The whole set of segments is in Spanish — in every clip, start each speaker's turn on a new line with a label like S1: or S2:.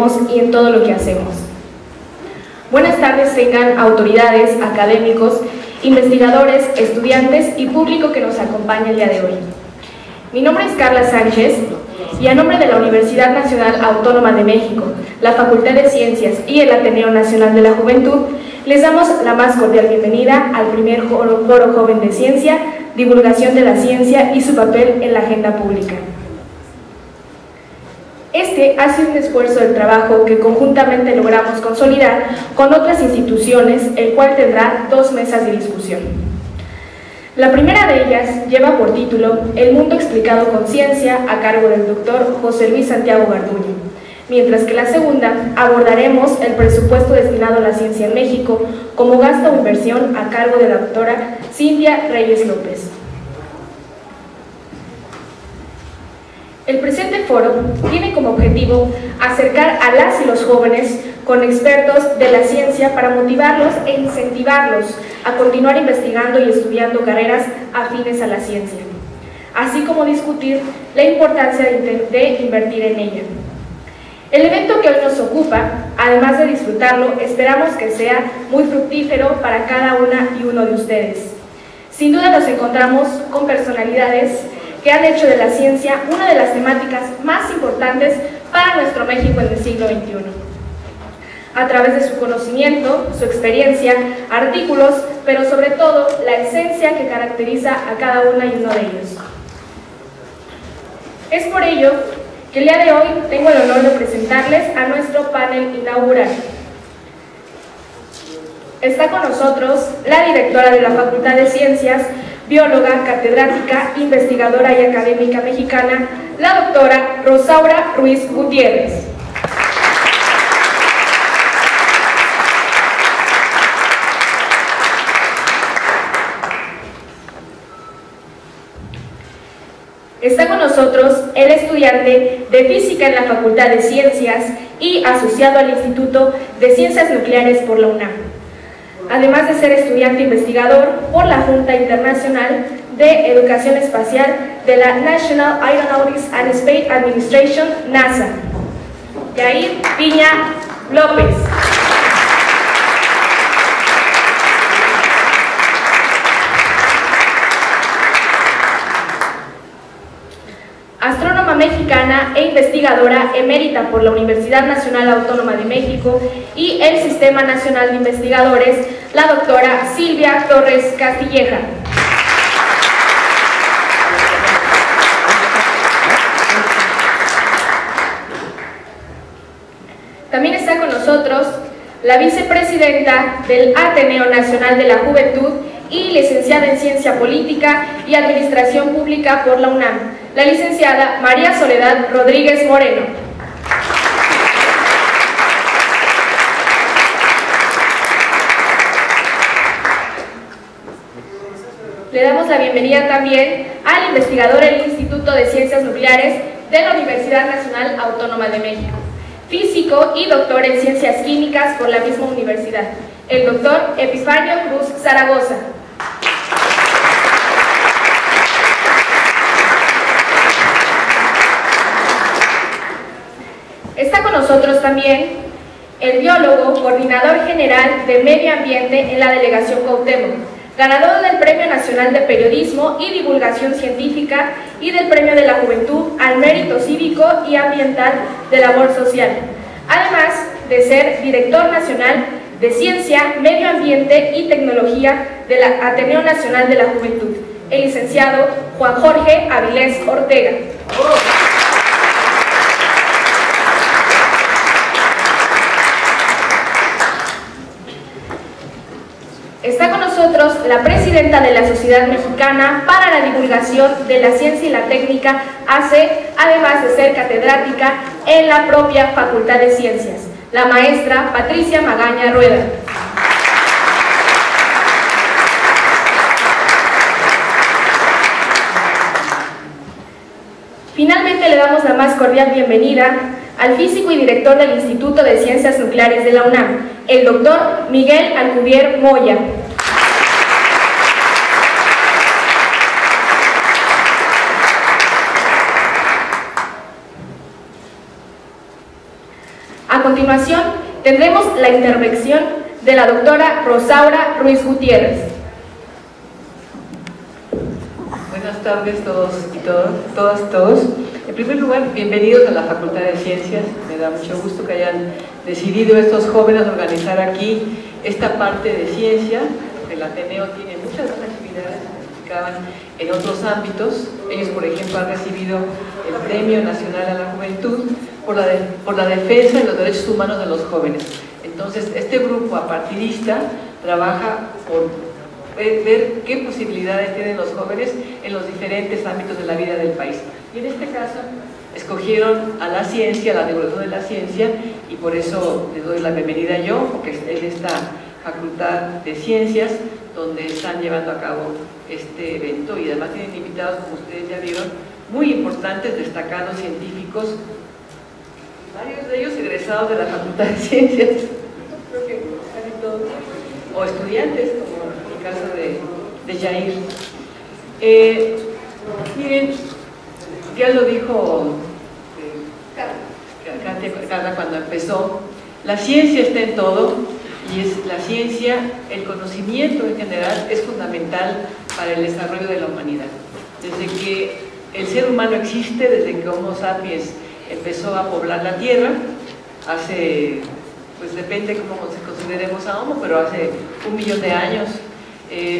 S1: creemos y en todo lo que hacemos. Buenas tardes tengan autoridades, académicos, investigadores, estudiantes y público que nos acompaña el día de hoy. Mi nombre es Carla Sánchez y a nombre de la Universidad Nacional Autónoma de México, la Facultad de Ciencias y el Ateneo Nacional de la Juventud, les damos la más cordial bienvenida al primer Foro Joven de Ciencia, Divulgación de la Ciencia y su papel en la agenda pública. Este ha sido un esfuerzo de trabajo que conjuntamente logramos consolidar con otras instituciones, el cual tendrá 2 mesas de discusión. La primera de ellas lleva por título El mundo explicado con ciencia, a cargo del doctor José Luis Santiago Garduño, mientras que la segunda abordaremos el presupuesto destinado a la ciencia en México como gasto o inversión, a cargo de la doctora Cintia Reyes López. El presente foro tiene como objetivo acercar a las y los jóvenes con expertos de la ciencia para motivarlos e incentivarlos a continuar investigando y estudiando carreras afines a la ciencia, así como discutir la importancia de invertir en ella. El evento que hoy nos ocupa, además de disfrutarlo, esperamos que sea muy fructífero para cada una y uno de ustedes. Sin duda nos encontramos con personalidades que han hecho de la ciencia una de las temáticas más importantes para nuestro México en el siglo XXI. A través de su conocimiento, su experiencia, artículos, pero sobre todo la esencia que caracteriza a cada una y uno de ellos. Es por ello que el día de hoy tengo el honor de presentarles a nuestro panel inaugural. Está con nosotros la directora de la Facultad de Ciencias, bióloga, catedrática, investigadora y académica mexicana, la doctora Rosaura Ruiz Gutiérrez. Está con nosotros el estudiante de Física en la Facultad de Ciencias y asociado al Instituto de Ciencias Nucleares por la UNAM, además de ser estudiante investigador por la Junta Internacional de Educación Espacial de la National Aeronautics and Space Administration, NASA, Yair Piña López. Astrónoma mexicana e investigadora emérita por la Universidad Nacional Autónoma de México y el Sistema Nacional de Investigadores, la doctora Silvia Torres Castilleja. También está con nosotros la vicepresidenta del Ateneo Nacional de la Juventud y licenciada en Ciencia Política y Administración Pública por la UNAM, la licenciada María Soledad Rodríguez Moreno. Le damos la bienvenida también al investigador del Instituto de Ciencias Nucleares de la Universidad Nacional Autónoma de México, físico y doctor en Ciencias Químicas por la misma universidad, el doctor Epifanio Cruz Zaragoza. Está con nosotros también el biólogo, coordinador general de Medio Ambiente en la Delegación Cuauhtémoc, ganador del Premio Nacional de Periodismo y Divulgación Científica y del Premio de la Juventud al Mérito Cívico y Ambiental de Labor Social, además de ser director nacional de Ciencia, Medio Ambiente y Tecnología del Ateneo Nacional de la Juventud, el licenciado Juan Jorge Avilés Ortega. Está con nosotros la presidenta de la Sociedad Mexicana para la Divulgación de la Ciencia y la Técnica, ACE, además de ser catedrática en la propia Facultad de Ciencias, la maestra Patricia Magaña Rueda. Finalmente le damos la más cordial bienvenida al físico y director del Instituto de Ciencias Nucleares de la UNAM, el doctor Miguel Alcubierre Moya. A continuación, tendremos la intervención de la doctora Rosaura Ruiz Gutiérrez.
S2: Buenas tardes todos y todos. En primer lugar, bienvenidos a la Facultad de Ciencias. Me da mucho gusto que hayan decidido estos jóvenes organizar aquí esta parte de ciencia. El Ateneo tiene muchas otras actividades que se explicaban en otros ámbitos. Ellos, por ejemplo, han recibido el Premio Nacional a la Juventud por la defensa de los derechos humanos de los jóvenes. Entonces, este grupo apartidista trabaja por ver qué posibilidades tienen los jóvenes en los diferentes ámbitos de la vida del país. Y en este caso, escogieron a la ciencia, a la divulgación de la ciencia, y por eso les doy la bienvenida yo, porque es en esta Facultad de Ciencias donde están llevando a cabo este evento, y además tienen invitados, como ustedes ya vieron, muy importantes, destacados científicos, varios de ellos egresados de la Facultad de Ciencias, creo que casi todos, o estudiantes, como en el caso de Jair. Miren, ya lo dijo Carla cuando empezó, la ciencia está en todo, y es la ciencia, el conocimiento en general es fundamental para el desarrollo de la humanidad. Desde que el ser humano existe, desde que Homo sapiens empezó a poblar la Tierra, hace, pues depende cómo consideremos a Homo, pero hace 1 millón de años,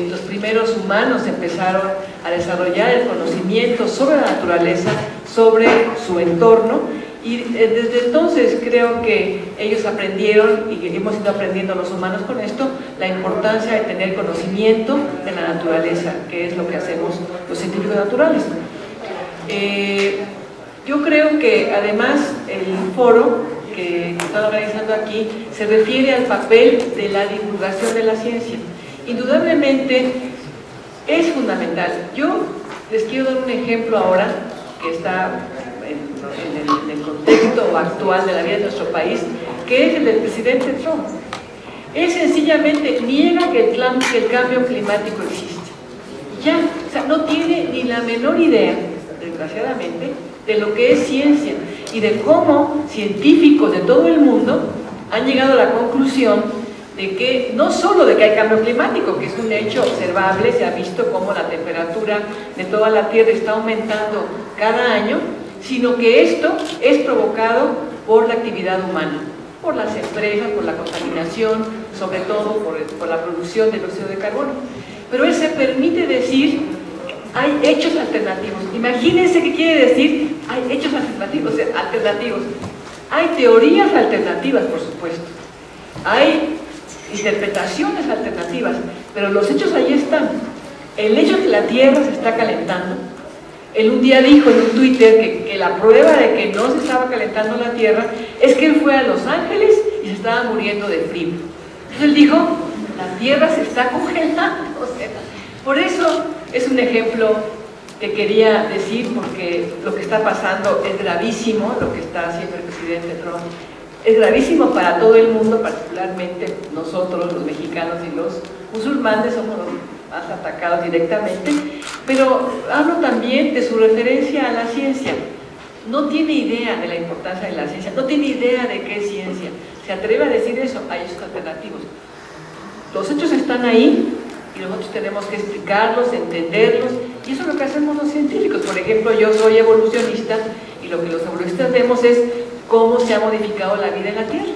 S2: los primeros humanos empezaron a desarrollar el conocimiento sobre la naturaleza, sobre su entorno, y desde entonces creo que ellos aprendieron, y hemos ido aprendiendo los humanos con esto, la importancia de tener conocimiento de la naturaleza, que es lo que hacemos los científicos naturales. Yo creo que además el foro que están organizando aquí se refiere al papel de la divulgación de la ciencia. Indudablemente es fundamental. Yo les quiero dar un ejemplo ahora que está en el contexto actual de la vida de nuestro país, que es el del presidente Trump. Él sencillamente niega que el cambio climático existe. Ya, o sea, no tiene ni la menor idea, desgraciadamente, de lo que es ciencia y de cómo científicos de todo el mundo han llegado a la conclusión de que no solo de que hay cambio climático, que es un hecho observable, se ha visto cómo la temperatura de toda la Tierra está aumentando cada año, sino que esto es provocado por la actividad humana, por las empresas, por la contaminación, sobre todo por la producción de dióxido de carbono. Pero él se permite decir, hay hechos alternativos. Imagínense qué quiere decir, hay hechos alternativos, Hay teorías alternativas, por supuesto. Hay interpretaciones alternativas, pero los hechos ahí están. El hecho de que la Tierra se está calentando. Él un día dijo en un Twitter que la prueba de que no se estaba calentando la Tierra es que él fue a Los Ángeles y se estaba muriendo de frío. Entonces él dijo, la Tierra se está congelando. O sea, por eso es un ejemplo que quería decir, porque lo que está pasando es gravísimo, lo que está haciendo el presidente Trump. Es gravísimo para todo el mundo, particularmente nosotros, los mexicanos y los musulmanes, somos los más atacados directamente, pero hablo también de su referencia a la ciencia. No tiene idea de la importancia de la ciencia, no tiene idea de qué es ciencia. Se atreve a decir eso, hay hechos alternativos. Los hechos están ahí y nosotros tenemos que explicarlos, entenderlos, y eso es lo que hacemos los científicos. Por ejemplo, yo soy evolucionista y lo que los evolucionistas vemos es cómo se ha modificado la vida en la Tierra,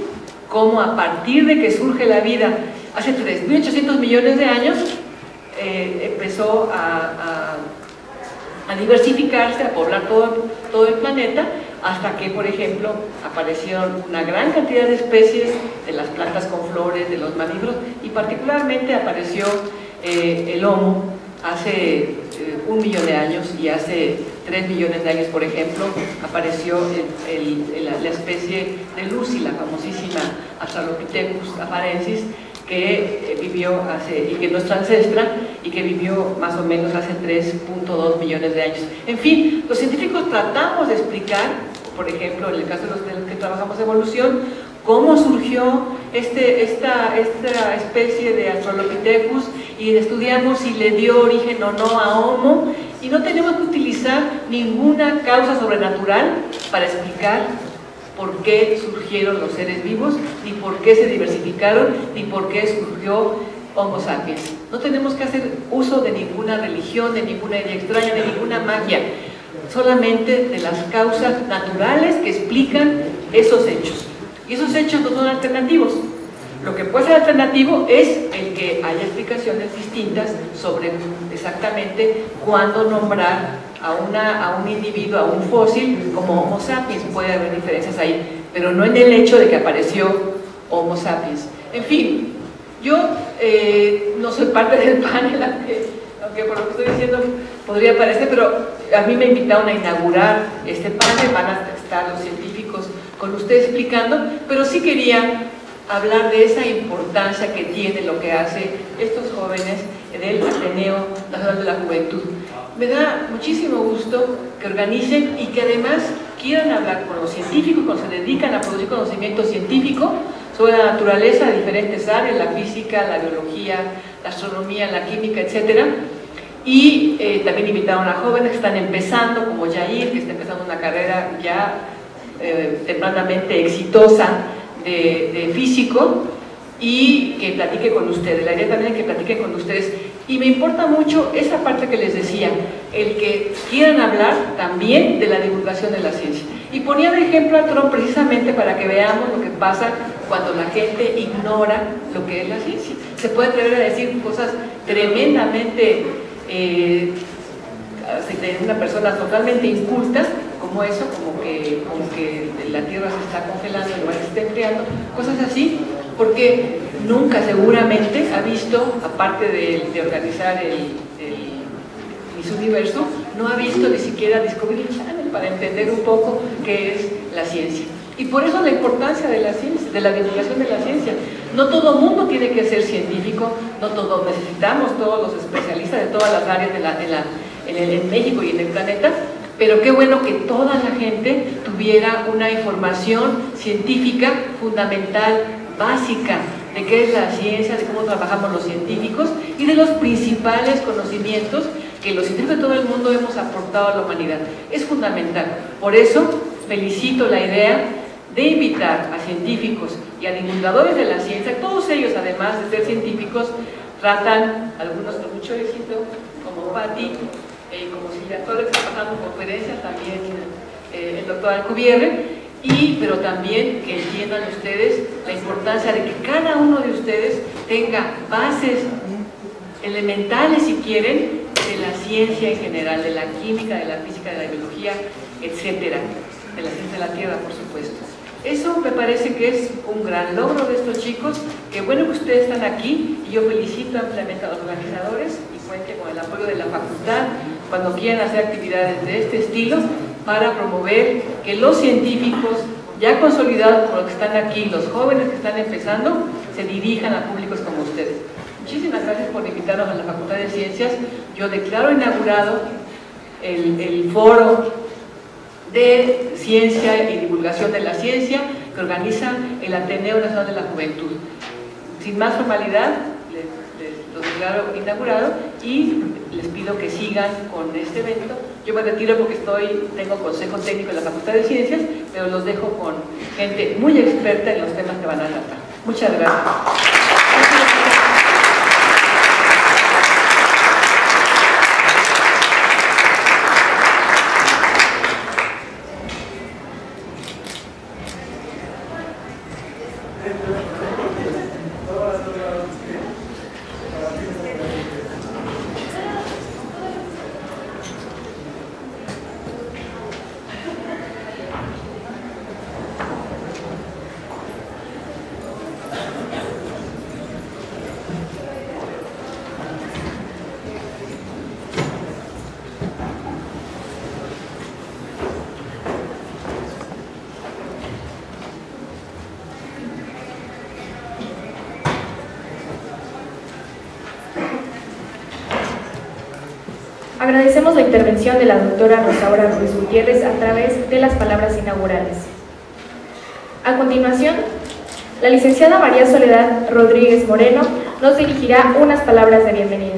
S2: cómo a partir de que surge la vida hace 3.800 millones de años empezó a diversificarse, a poblar todo el planeta, hasta que, por ejemplo, aparecieron una gran cantidad de especies de las plantas con flores, de los mamíferos, y particularmente apareció el Homo hace 1 millón de años, y hace 3 millones de años, por ejemplo, apareció la especie de Lucy, la famosísima Australopithecus afarensis, que vivió y que es nuestra ancestra, y que vivió más o menos hace 3.2 millones de años. En fin, los científicos tratamos de explicar, por ejemplo, en el caso de los que trabajamos evolución, cómo surgió esta especie de Australopithecus, y estudiamos si le dio origen o no a Homo, y no tenemos que utilizar ninguna causa sobrenatural para explicar por qué surgieron los seres vivos, ni por qué se diversificaron, ni por qué surgió Homo sapiens. No tenemos que hacer uso de ninguna religión, de ninguna idea extraña, de ninguna magia, solamente de las causas naturales que explican esos hechos. Y esos hechos no son alternativos. Lo que puede ser alternativo es el que haya explicaciones distintas sobre exactamente cuándo nombrar a un individuo, a un fósil como Homo sapiens. Puede haber diferencias ahí, pero no en el hecho de que apareció Homo sapiens. En fin, yo no soy parte del panel, aunque por lo que estoy diciendo podría parecer, pero a mí me invitaron a inaugurar este panel. Van a estar los científicos con ustedes explicando, pero sí quería hablar de esa importancia que tiene lo que hace estos jóvenes del Ateneo Nacional de la Juventud. Me da muchísimo gusto que organicen y que además quieran hablar con los científicos, cuando se dedican a producir conocimiento científico sobre la naturaleza de diferentes áreas, la física, la biología, la astronomía, la química, etcétera. Y también invitaron a jóvenes que están empezando, como Yair, que está empezando una carrera ya tempranamente exitosa de físico, y que platique con ustedes. La idea también es que platiquen con ustedes, y me importa mucho esa parte que les decía, el que quieran hablar también de la divulgación de la ciencia. Y ponía de ejemplo a Trump precisamente para que veamos lo que pasa cuando la gente ignora lo que es la ciencia. Se puede atrever a decir cosas tremendamente de una persona totalmente inculta, como eso, como que la Tierra se está congelando, el mar se está enfriando, cosas así, porque nunca seguramente ha visto, aparte de organizar el Miss Universo, no ha visto ni siquiera Discovery Channel para entender un poco qué es la ciencia. Y por eso la importancia de la ciencia, de la divulgación de la ciencia. No todo mundo tiene que ser científico, no todos necesitamos, todos los especialistas de todas las áreas en México y en el planeta, pero qué bueno que toda la gente tuviera una información científica fundamental, básica, de qué es la ciencia, de cómo trabajamos los científicos y de los principales conocimientos que los científicos de todo el mundo hemos aportado a la humanidad. Es fundamental. Por eso felicito la idea de invitar a científicos y a divulgadores de la ciencia. Todos ellos, además de ser científicos, tratan, algunos con mucho éxito, como Patti, como Silvia Torres, que está pasando conferencias, también el doctor Alcubierre, pero también que entiendan ustedes la importancia de que cada uno de ustedes tenga bases elementales, si quieren, de la ciencia en general, de la química, de la física, de la biología, etcétera, de la ciencia de la Tierra, por supuesto. Eso me parece que es un gran logro de estos chicos. Qué bueno que ustedes están aquí, y yo felicito ampliamente a los organizadores y cuente con el apoyo de la facultad cuando quieran hacer actividades de este estilo para promover que los científicos ya consolidados como los que están aquí, los jóvenes que están empezando, se dirijan a públicos como ustedes. Muchísimas gracias por invitarnos a la Facultad de Ciencias. Yo declaro inaugurado el foro de ciencia y divulgación de la ciencia que organiza el Ateneo Nacional de la Juventud. Sin más formalidad, lo declaro inaugurado y les pido que sigan con este evento. Yo me retiro porque tengo consejo técnico en la Facultad de Ciencias, pero los dejo con gente muy experta en los temas que van a tratar. Muchas gracias.
S1: Agradecemos la intervención de la doctora Rosaura Ruiz Gutiérrez a través de las palabras inaugurales. A continuación, la licenciada María Soledad Rodríguez Moreno nos dirigirá unas palabras de bienvenida.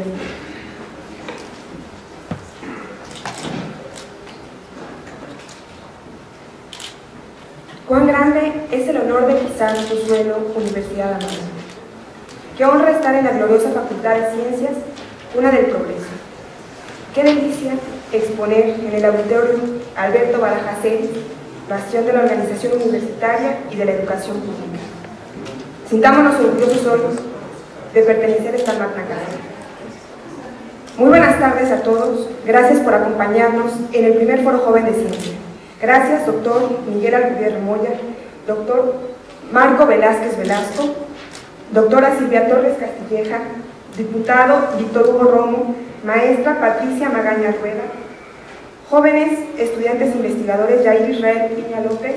S3: Cuán es el honor de pisar su suelo, Universidad Amada. Qué honra estar en la gloriosa Facultad de Ciencias, cuna del progreso. Qué delicia exponer en el auditorio Alberto Barajas Celis, bastión de la organización universitaria y de la educación pública. Sintámonos orgullosos hoy de pertenecer a esta magna casa. Muy buenas tardes a todos, gracias por acompañarnos en el primer Foro Joven de Ciencia. Gracias, doctor Miguel Alcubierre Moya, doctor Marco Velázquez Velasco, doctora Silvia Torres Castilleja, diputado Víctor Hugo Romo, maestra Patricia Magaña Rueda, jóvenes estudiantes investigadores Yair Israel Piña López,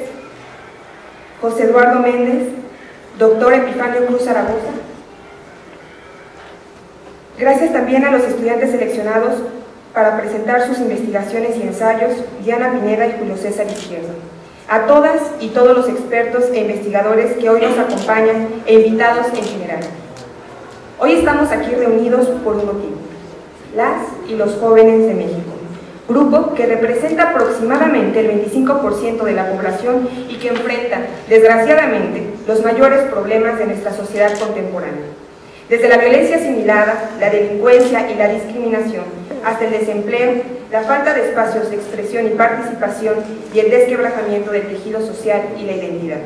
S3: José Eduardo Méndez, doctor Epifanio Cruz Zaragoza. Gracias también a los estudiantes seleccionados para presentar sus investigaciones y ensayos, Diana Pineda y Julio César Izquierdo. A todas y todos los expertos e investigadores que hoy nos acompañan e invitados en general. Hoy estamos aquí reunidos por un motivo: las y los jóvenes de México, grupo que representa aproximadamente el 25% de la población y que enfrenta, desgraciadamente, los mayores problemas de nuestra sociedad contemporánea. Desde la violencia asimilada, la delincuencia y la discriminación, hasta el desempleo, la falta de espacios de expresión y participación y el desquebrajamiento del tejido social y la identidad.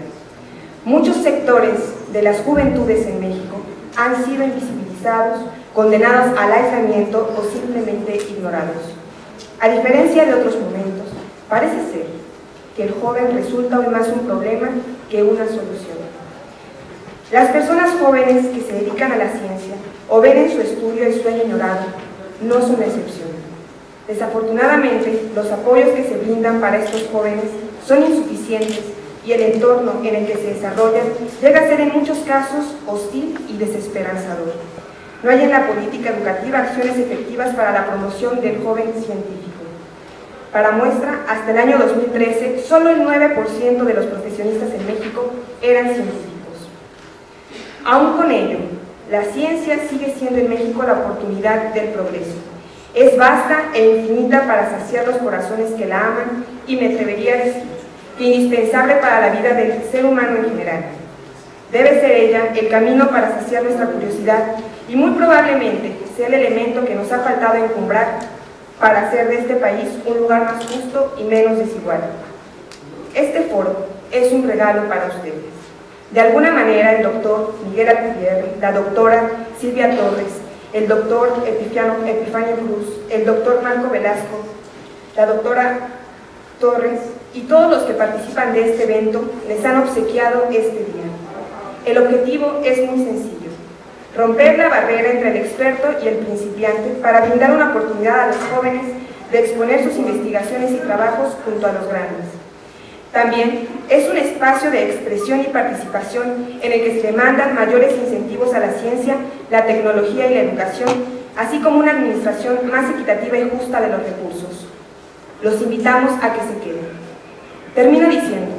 S3: Muchos sectores de las juventudes en México han sido invisibilizados, condenados al aislamiento o simplemente ignorados. A diferencia de otros momentos, parece ser que el joven resulta hoy más un problema que una solución. Las personas jóvenes que se dedican a la ciencia o ven en su estudio el sueño ignorado no son la excepción. Desafortunadamente, los apoyos que se brindan para estos jóvenes son insuficientes y el entorno en el que se desarrollan llega a ser en muchos casos hostil y desesperanzador. No hay en la política educativa acciones efectivas para la promoción del joven científico. Para muestra, hasta el año 2013, solo el 9% de los profesionistas en México eran científicos. Aún con ello, la ciencia sigue siendo en México la oportunidad del progreso. Es vasta e infinita para saciar los corazones que la aman y me atrevería a decir que indispensable para la vida del ser humano en general. Debe ser ella el camino para saciar nuestra curiosidad y muy probablemente sea el elemento que nos ha faltado encumbrar para hacer de este país un lugar más justo y menos desigual. Este foro es un regalo para ustedes. De alguna manera, el doctor Miguel Alcubierre, la doctora Silvia Torres, el doctor Epifanio Cruz, el doctor Marco Velasco, la doctora Torres y todos los que participan de este evento les han obsequiado este día. El objetivo es muy sencillo: romper la barrera entre el experto y el principiante para brindar una oportunidad a los jóvenes de exponer sus investigaciones y trabajos junto a los grandes. También es un espacio de expresión y participación en el que se demandan mayores incentivos a la ciencia, la tecnología y la educación, así como una administración más equitativa y justa de los recursos. Los invitamos a que se queden. Termino diciendo,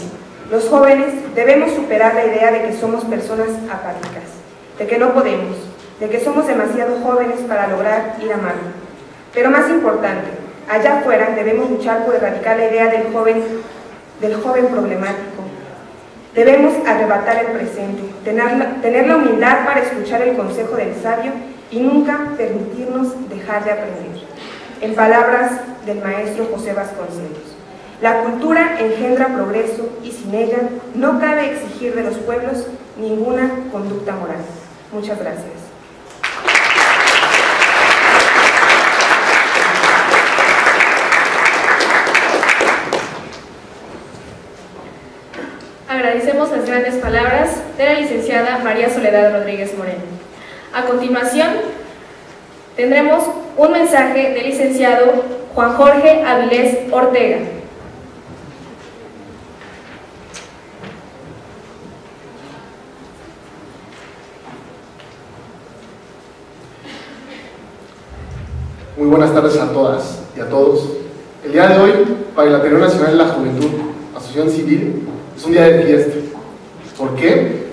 S3: los jóvenes debemos superar la idea de que somos personas apáticas, de que no podemos, de que somos demasiado jóvenes para lograr ir a mal. Pero más importante, allá afuera debemos luchar por erradicar la idea del joven problemático. Debemos arrebatar el presente, tener la humildad para escuchar el consejo del sabio y nunca permitirnos dejar de aprender. En palabras del maestro José Vasconcelos, la cultura engendra progreso y sin ella no cabe exigir de los pueblos ninguna conducta moral. Muchas gracias.
S1: Agradecemos las grandes palabras de la licenciada María Soledad Rodríguez Moreno. A continuación, tendremos un mensaje del licenciado Juan Jorge Avilés Ortega.
S4: Muy buenas tardes a todas y a todos. El día de hoy, para el Ateneo Nacional de la Juventud, Asociación Civil, es un día de fiesta. ¿Por qué?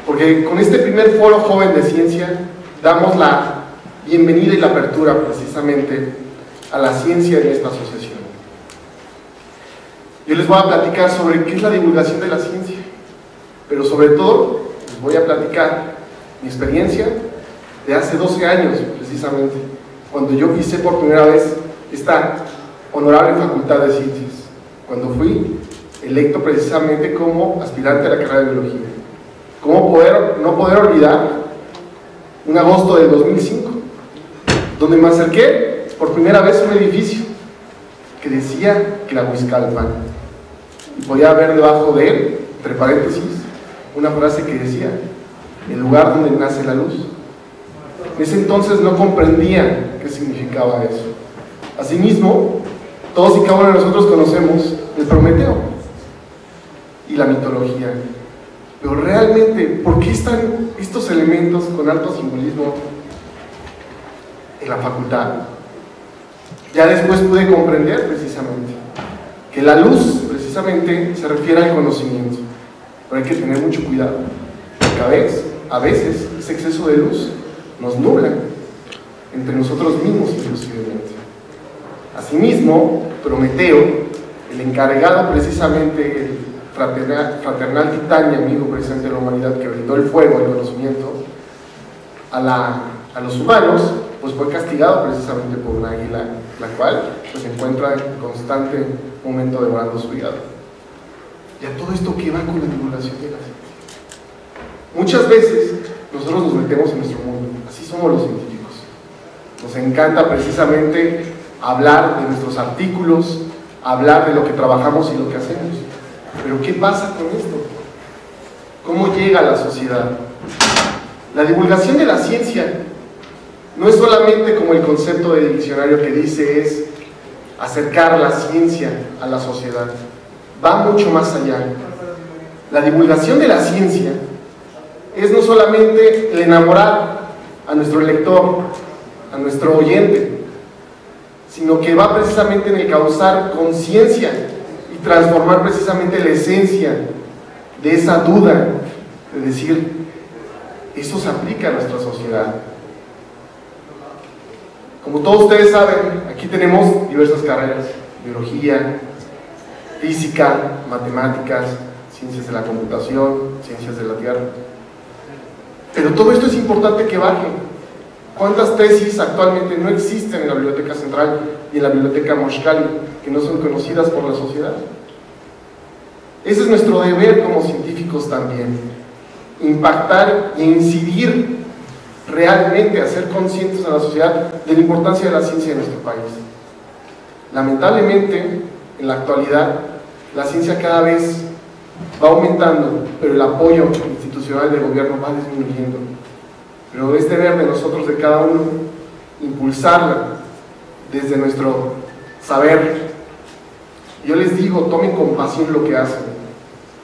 S4: Porque con este primer Foro Joven de Ciencia damos la bienvenida y la apertura precisamente a la ciencia en esta asociación. Yo les voy a platicar sobre qué es la divulgación de la ciencia. pero sobre todo les voy a platicar mi experiencia de hace 12 años, precisamente, cuando yo pisé por primera vez esta honorable Facultad de Ciencias, cuando fui electo precisamente como aspirante a la carrera de Biología. ¿Cómo no poder olvidar un agosto del 2005, donde me acerqué por primera vez a un edificio que decía Tlahuizcalpan, y podía ver debajo de él, entre paréntesis, una frase que decía: el lugar donde nace la luz. En ese entonces no comprendía qué significaba eso. Asimismo, todos y cada uno de nosotros conocemos el Prometeo y la mitología, pero realmente, ¿por qué están estos elementos con alto simbolismo en la facultad? Ya después pude comprender precisamente que la luz precisamente se refiere al conocimiento, pero hay que tener mucho cuidado, porque a veces ese exceso de luz nos nubla entre nosotros mismos inclusivemente. Asimismo, Prometeo, el encargado precisamente, el fraternal titán y amigo precisamente de la humanidad que brindó el fuego, el conocimiento a los humanos, pues fue castigado precisamente por una águila, la cual pues, se encuentra en constante momento devorando su hígado. Y a todo esto, ¿qué va con la divulgación de la ciencia? Muchas veces nosotros nos metemos en nuestro mundo, así somos los científicos. Nos encanta precisamente hablar de nuestros artículos, hablar de lo que trabajamos y lo que hacemos. Pero ¿qué pasa con esto? ¿Cómo llega a la sociedad? La divulgación de la ciencia no es solamente como el concepto del diccionario que dice es acercar la ciencia a la sociedad. Va mucho más allá. La divulgación de la ciencia es no solamente el enamorar a nuestro lector, a nuestro oyente, sino que va precisamente en el causar conciencia y transformar precisamente la esencia de esa duda, de decir, eso se aplica a nuestra sociedad. Como todos ustedes saben, aquí tenemos diversas carreras: biología, física, matemáticas, ciencias de la computación, ciencias de la tierra. Pero todo esto es importante que baje. ¿Cuántas tesis actualmente no existen en la Biblioteca Central y en la Biblioteca Moshkali que no son conocidas por la sociedad? Ese es nuestro deber como científicos también, impactar e incidir realmente, hacer conscientes a la sociedad de la importancia de la ciencia en nuestro país. Lamentablemente, en la actualidad, la ciencia cada vez va aumentando, pero el apoyo institucional del gobierno va disminuyendo. Pero es deber de nosotros, de cada uno, impulsarla desde nuestro saber. Yo les digo, tomen con pasión lo que hacen.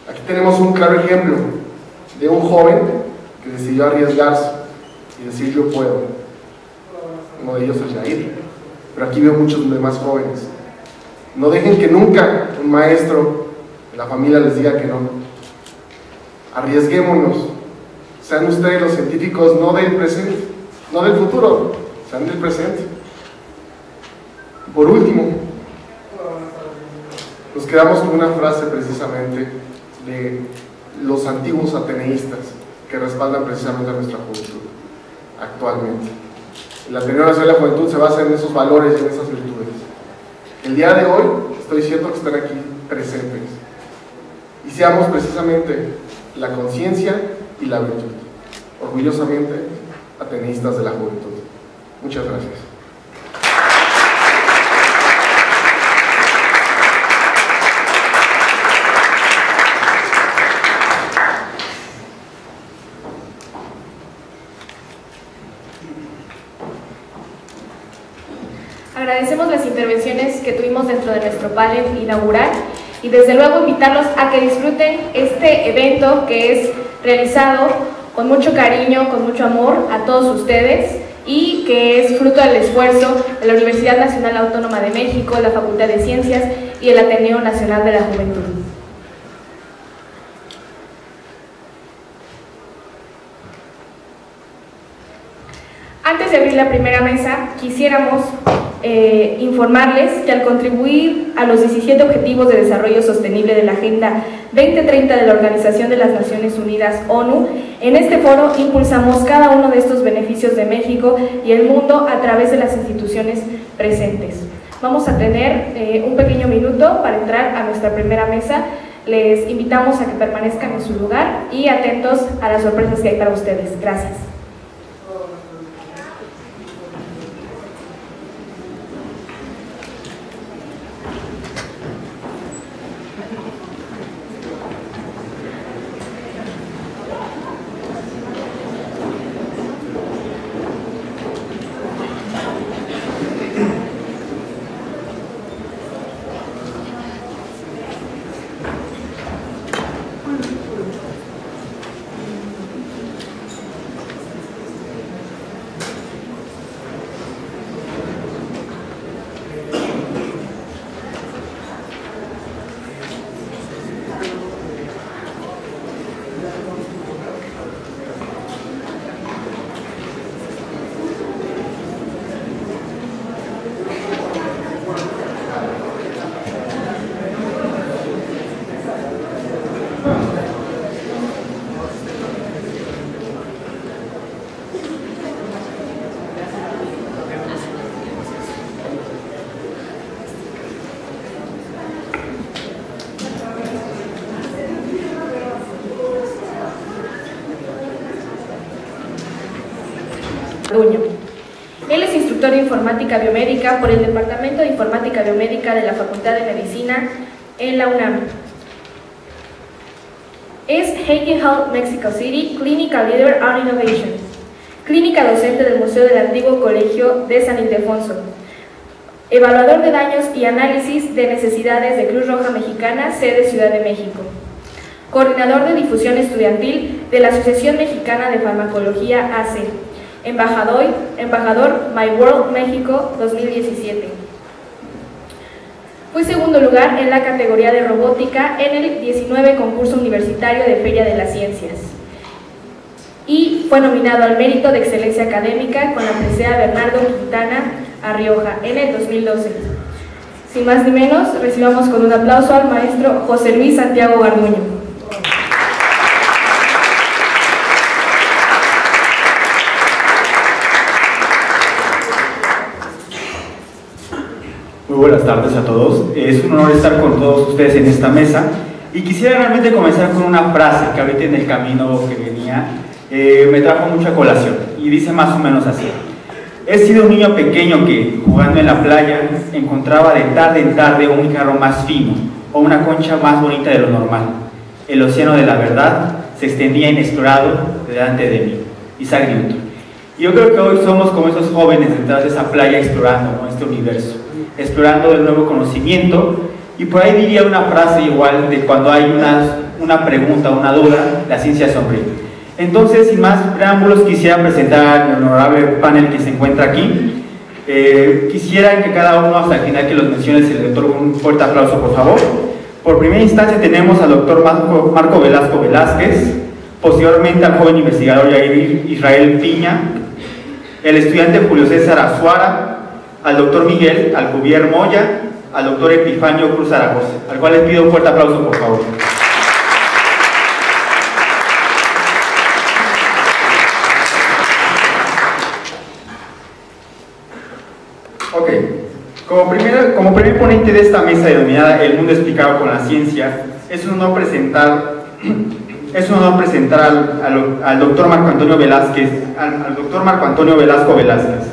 S4: Aquí tenemos un claro ejemplo de un joven que decidió arriesgarse y decir yo puedo. Uno de ellos es Jair, pero aquí veo muchos demás jóvenes. No dejen que nunca un maestro de la familia les diga que no. Arriesguémonos. Sean ustedes los científicos no del presente, no del futuro, sean del presente. Por último, nos quedamos con una frase precisamente de los antiguos ateneístas que respaldan precisamente a nuestra juventud actualmente. La Ateneo Nacional de la Juventud se basa en esos valores y en esas virtudes. El día de hoy estoy cierto que están aquí presentes y seamos precisamente la conciencia y la virtud. Orgullosamente, ateneístas de la juventud. Muchas gracias.
S1: Agradecemos las intervenciones que tuvimos dentro de nuestro panel inaugural y desde luego invitarlos a que disfruten este evento que es realizado con mucho cariño, con mucho amor a todos ustedes y que es fruto del esfuerzo de la Universidad Nacional Autónoma de México, la Facultad de Ciencias y el Ateneo Nacional de la Juventud. Antes de abrir la primera mesa, quisiéramos informarles que al contribuir a los 17 Objetivos de Desarrollo Sostenible de la Agenda 2030 de la Organización de las Naciones Unidas, ONU. En este foro impulsamos cada uno de estos beneficios de México y el mundo a través de las instituciones presentes. Vamos a tener un pequeño minuto para entrar a nuestra primera mesa. Les invitamos a que permanezcan en su lugar y atentos a las sorpresas que hay para ustedes. Gracias. Él es instructor de informática biomédica por el Departamento de Informática Biomédica de la Facultad de Medicina en la UNAM. Es Hagen Health Mexico City Clinical Leader on Innovation, clínica docente del Museo del Antiguo Colegio de San Ildefonso, evaluador de daños y análisis de necesidades de Cruz Roja Mexicana, sede Ciudad de México, coordinador de difusión estudiantil de la Asociación Mexicana de Farmacología AC, embajador My World México 2017. Fue segundo lugar en la categoría de robótica en el 19 concurso universitario de Feria de las Ciencias y fue nominado al mérito de excelencia académica con la presea Bernardo Quintana a Rioja en el 2012. Sin más ni menos, recibamos con un aplauso al maestro José Luis Santiago Garduño.
S5: Muy buenas tardes a todos. Es un honor estar con todos ustedes en esta mesa y quisiera realmente comenzar con una frase que ahorita en el camino que venía me trajo mucha colación y dice más o menos así: he sido un niño pequeño que jugando en la playa encontraba de tarde en tarde un carro más fino o una concha más bonita de lo normal. El océano de la verdad se extendía inexplorado delante de mí. Isaac Newton. Y yo creo que hoy somos como esos jóvenes detrás de esa playa explorando, ¿no?, este universo, explorando el nuevo conocimiento. Y por ahí diría una frase igual de cuando hay una pregunta, una duda, la ciencia sonríe. Entonces, sin más preámbulos, quisiera presentar el honorable panel que se encuentra aquí. Quisiera que cada uno hasta el final que los mencione se le otorgue un fuerte aplauso, por favor. Por primera instancia tenemos al doctor Marco Velasco Velázquez, posteriormente al joven investigador Yair Israel Piña, el estudiante Julio César Azuara, al doctor Miguel Alcubierre Moya, al doctor Epifanio Cruz Zaragoza, al cual les pido un fuerte aplauso, por favor. Ok, como primer ponente de esta mesa denominada El Mundo Explicado con la Ciencia, es un honor presentar al doctor Marco Antonio Velázquez, al doctor Marco Antonio Velasco Velázquez.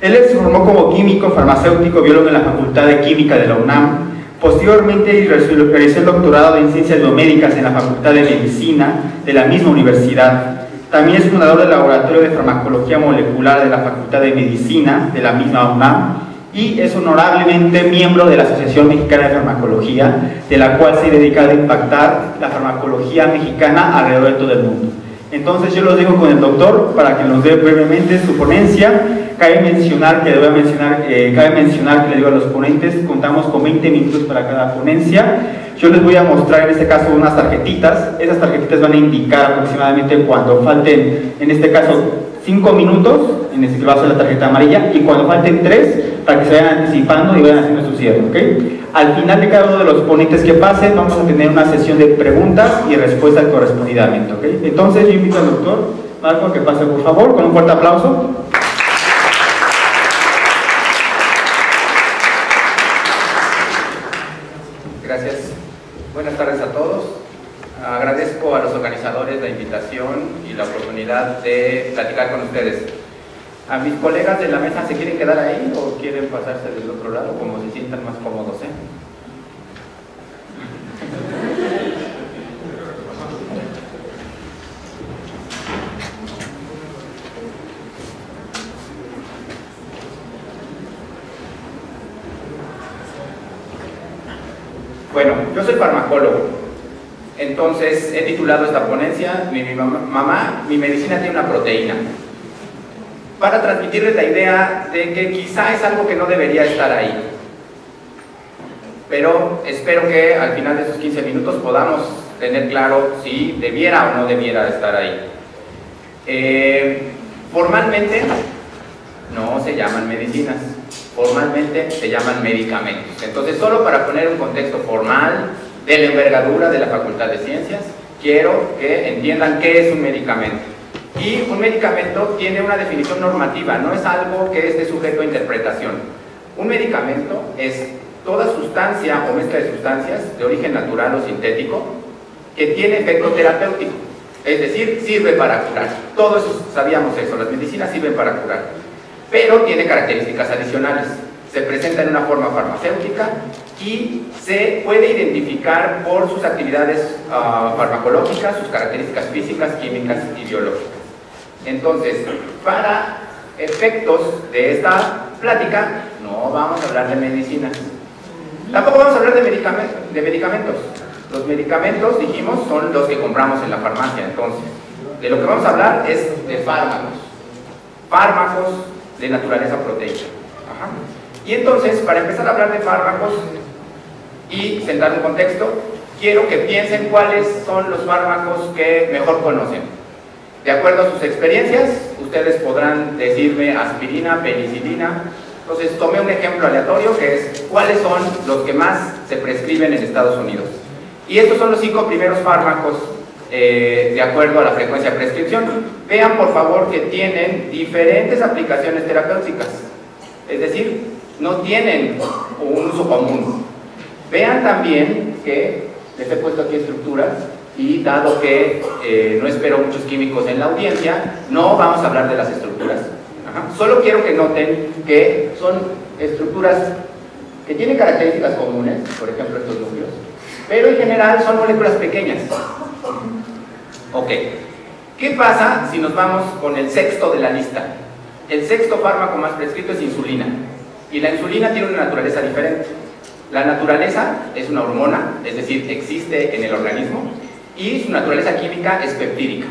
S5: Él se formó como químico, farmacéutico, biólogo en la Facultad de Química de la UNAM. Posteriormente realizó el doctorado en Ciencias Biomédicas en la Facultad de Medicina de la misma universidad. También es fundador del Laboratorio de Farmacología Molecular de la Facultad de Medicina de la misma UNAM y es honorablemente miembro de la Asociación Mexicana de Farmacología, de la cual se ha dedicado a impactar la farmacología mexicana alrededor de todo el mundo. Entonces yo los dejo con el doctor para que nos dé brevemente su ponencia. Cabe mencionar que le digo a los ponentes, contamos con 20 minutos para cada ponencia. Yo les voy a mostrar en este caso unas tarjetitas. Esas tarjetitas van a indicar aproximadamente cuando falten, en este caso 5 minutos, en este caso la tarjeta amarilla, y cuando falten 3, para que se vayan anticipando y vayan haciendo su cierre, ¿ok? Al final de cada uno de los ponentes que pasen, vamos a tener una sesión de preguntas y respuestas correspondidamente, ¿ok? Entonces yo invito al doctor Marco a que pase, por favor, con un fuerte aplauso.
S6: Gracias. Buenas tardes a todos. Agradezco a los organizadores la invitación y la oportunidad de platicar con ustedes. A mis colegas de la mesa, ¿se quieren quedar ahí o quieren pasarse del otro lado, como se sientan más cómodos? Bueno, yo soy farmacólogo, entonces he titulado esta ponencia Mi medicina tiene una proteína, para transmitirles la idea de que quizá es algo que no debería estar ahí, pero espero que al final de esos 15 minutos podamos tener claro si debiera o no debiera estar ahí. Formalmente no se llaman medicinas, formalmente se llaman medicamentos. Entonces, solo para poner un contexto formal de la envergadura de la Facultad de Ciencias, quiero que entiendan qué es un medicamento. Y un medicamento tiene una definición normativa, no es algo que esté sujeto a interpretación. Un medicamento es toda sustancia o mezcla de sustancias de origen natural o sintético que tiene efecto terapéutico, es decir, sirve para curar. Todos sabíamos eso, las medicinas sirven para curar, pero tiene características adicionales. Se presenta en una forma farmacéutica y se puede identificar por sus actividades farmacológicas, sus características físicas, químicas y biológicas. Entonces, para efectos de esta plática, no vamos a hablar de medicinas. Tampoco vamos a hablar de medicamentos. Los medicamentos, dijimos, son los que compramos en la farmacia. Entonces, de lo que vamos a hablar es de fármacos. Fármacos de naturaleza proteica. Ajá. Y entonces, para empezar a hablar de fármacos y sentar un contexto, quiero que piensen cuáles son los fármacos que mejor conocen. De acuerdo a sus experiencias, ustedes podrán decirme aspirina, penicilina. Entonces, tomé un ejemplo aleatorio que es cuáles son los que más se prescriben en Estados Unidos. Y estos son los 5 primeros fármacos de acuerdo a la frecuencia de prescripción. Vean por favor que tienen diferentes aplicaciones terapéuticas, es decir, no tienen un uso común. Vean también que les he puesto aquí estructuras y dado que no espero muchos químicos en la audiencia, no vamos a hablar de las estructuras. Ajá. Solo quiero que noten que son estructuras que tienen características comunes, por ejemplo estos núcleos, pero en general son moléculas pequeñas. Ok, ¿qué pasa si nos vamos con el sexto de la lista? El sexto fármaco más prescrito es insulina, y la insulina tiene una naturaleza diferente. La naturaleza es una hormona, es decir, existe en el organismo, y su naturaleza química es peptídica.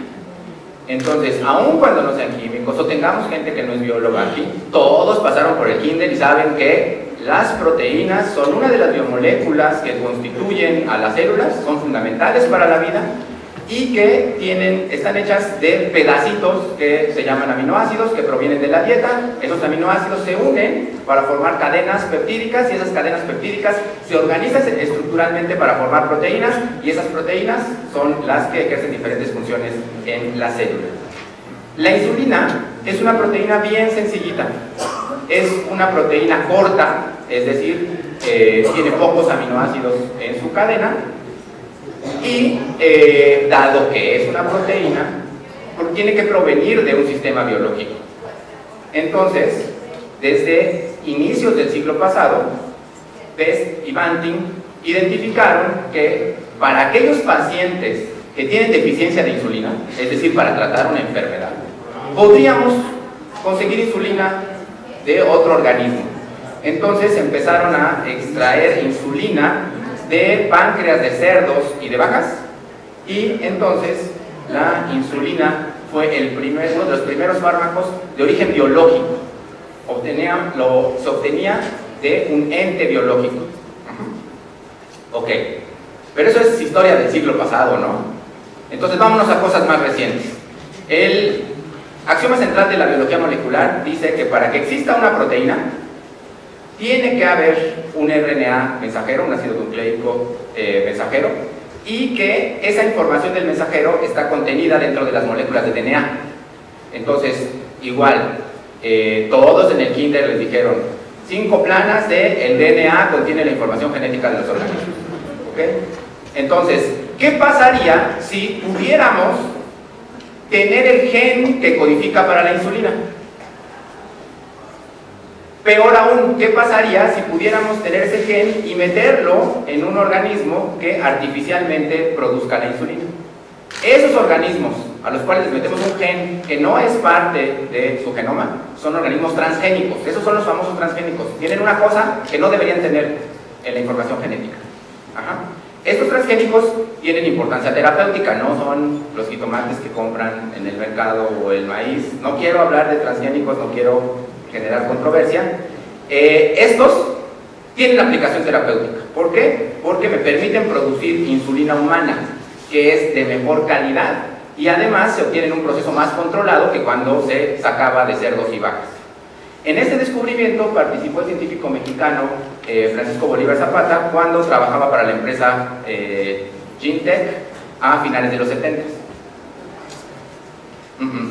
S6: Entonces, aun cuando no sean químicos o tengamos gente que no es bióloga aquí, todos pasaron por el kinder y saben que las proteínas son una de las biomoléculas que constituyen a las células, son fundamentales para la vida y que están hechas de pedacitos que se llaman aminoácidos, que provienen de la dieta. Esos aminoácidos se unen para formar cadenas peptídicas y esas cadenas peptídicas se organizan estructuralmente para formar proteínas, y esas proteínas son las que ejercen diferentes funciones en la célula. La insulina es una proteína bien sencillita, es una proteína corta, es decir, tiene pocos aminoácidos en su cadena, y dado que es una proteína, tiene que provenir de un sistema biológico. Entonces, desde inicios del siglo pasado, Best y Banting identificaron que para aquellos pacientes que tienen deficiencia de insulina, es decir, para tratar una enfermedad, podríamos conseguir insulina de otro organismo. Entonces empezaron a extraer insulina de páncreas de cerdos y de vacas, y entonces la insulina fue uno de los primeros fármacos de origen biológico. Se obtenía de un ente biológico. Ok, pero eso es historia del siglo pasado, ¿no? Entonces vámonos a cosas más recientes. El axioma central de la biología molecular dice que para que exista una proteína, tiene que haber un RNA mensajero, un ácido nucleico mensajero, y que esa información del mensajero está contenida dentro de las moléculas de DNA. Entonces, igual, todos en el kinder les dijeron 5 planas de el DNA contiene la información genética de los organismos. ¿Okay? Entonces, ¿qué pasaría si pudiéramos tener el gen que codifica para la insulina? Peor aún, ¿qué pasaría si pudiéramos tener ese gen y meterlo en un organismo que artificialmente produzca la insulina? Esos organismos a los cuales les metemos un gen que no es parte de su genoma son organismos transgénicos. Esos son los famosos transgénicos. Tienen una cosa que no deberían tener en la información genética. Ajá. Estos transgénicos tienen importancia terapéutica, no son los jitomates que compran en el mercado o el maíz. No quiero hablar de transgénicos, no quiero generar controversia. Estos tienen aplicación terapéutica. ¿Por qué? Porque me permiten producir insulina humana, que es de mejor calidad y además se obtiene en un proceso más controlado que cuando se sacaba de cerdos y vacas. En este descubrimiento participó el científico mexicano Francisco Bolívar Zapata cuando trabajaba para la empresa Gentech a finales de los 70.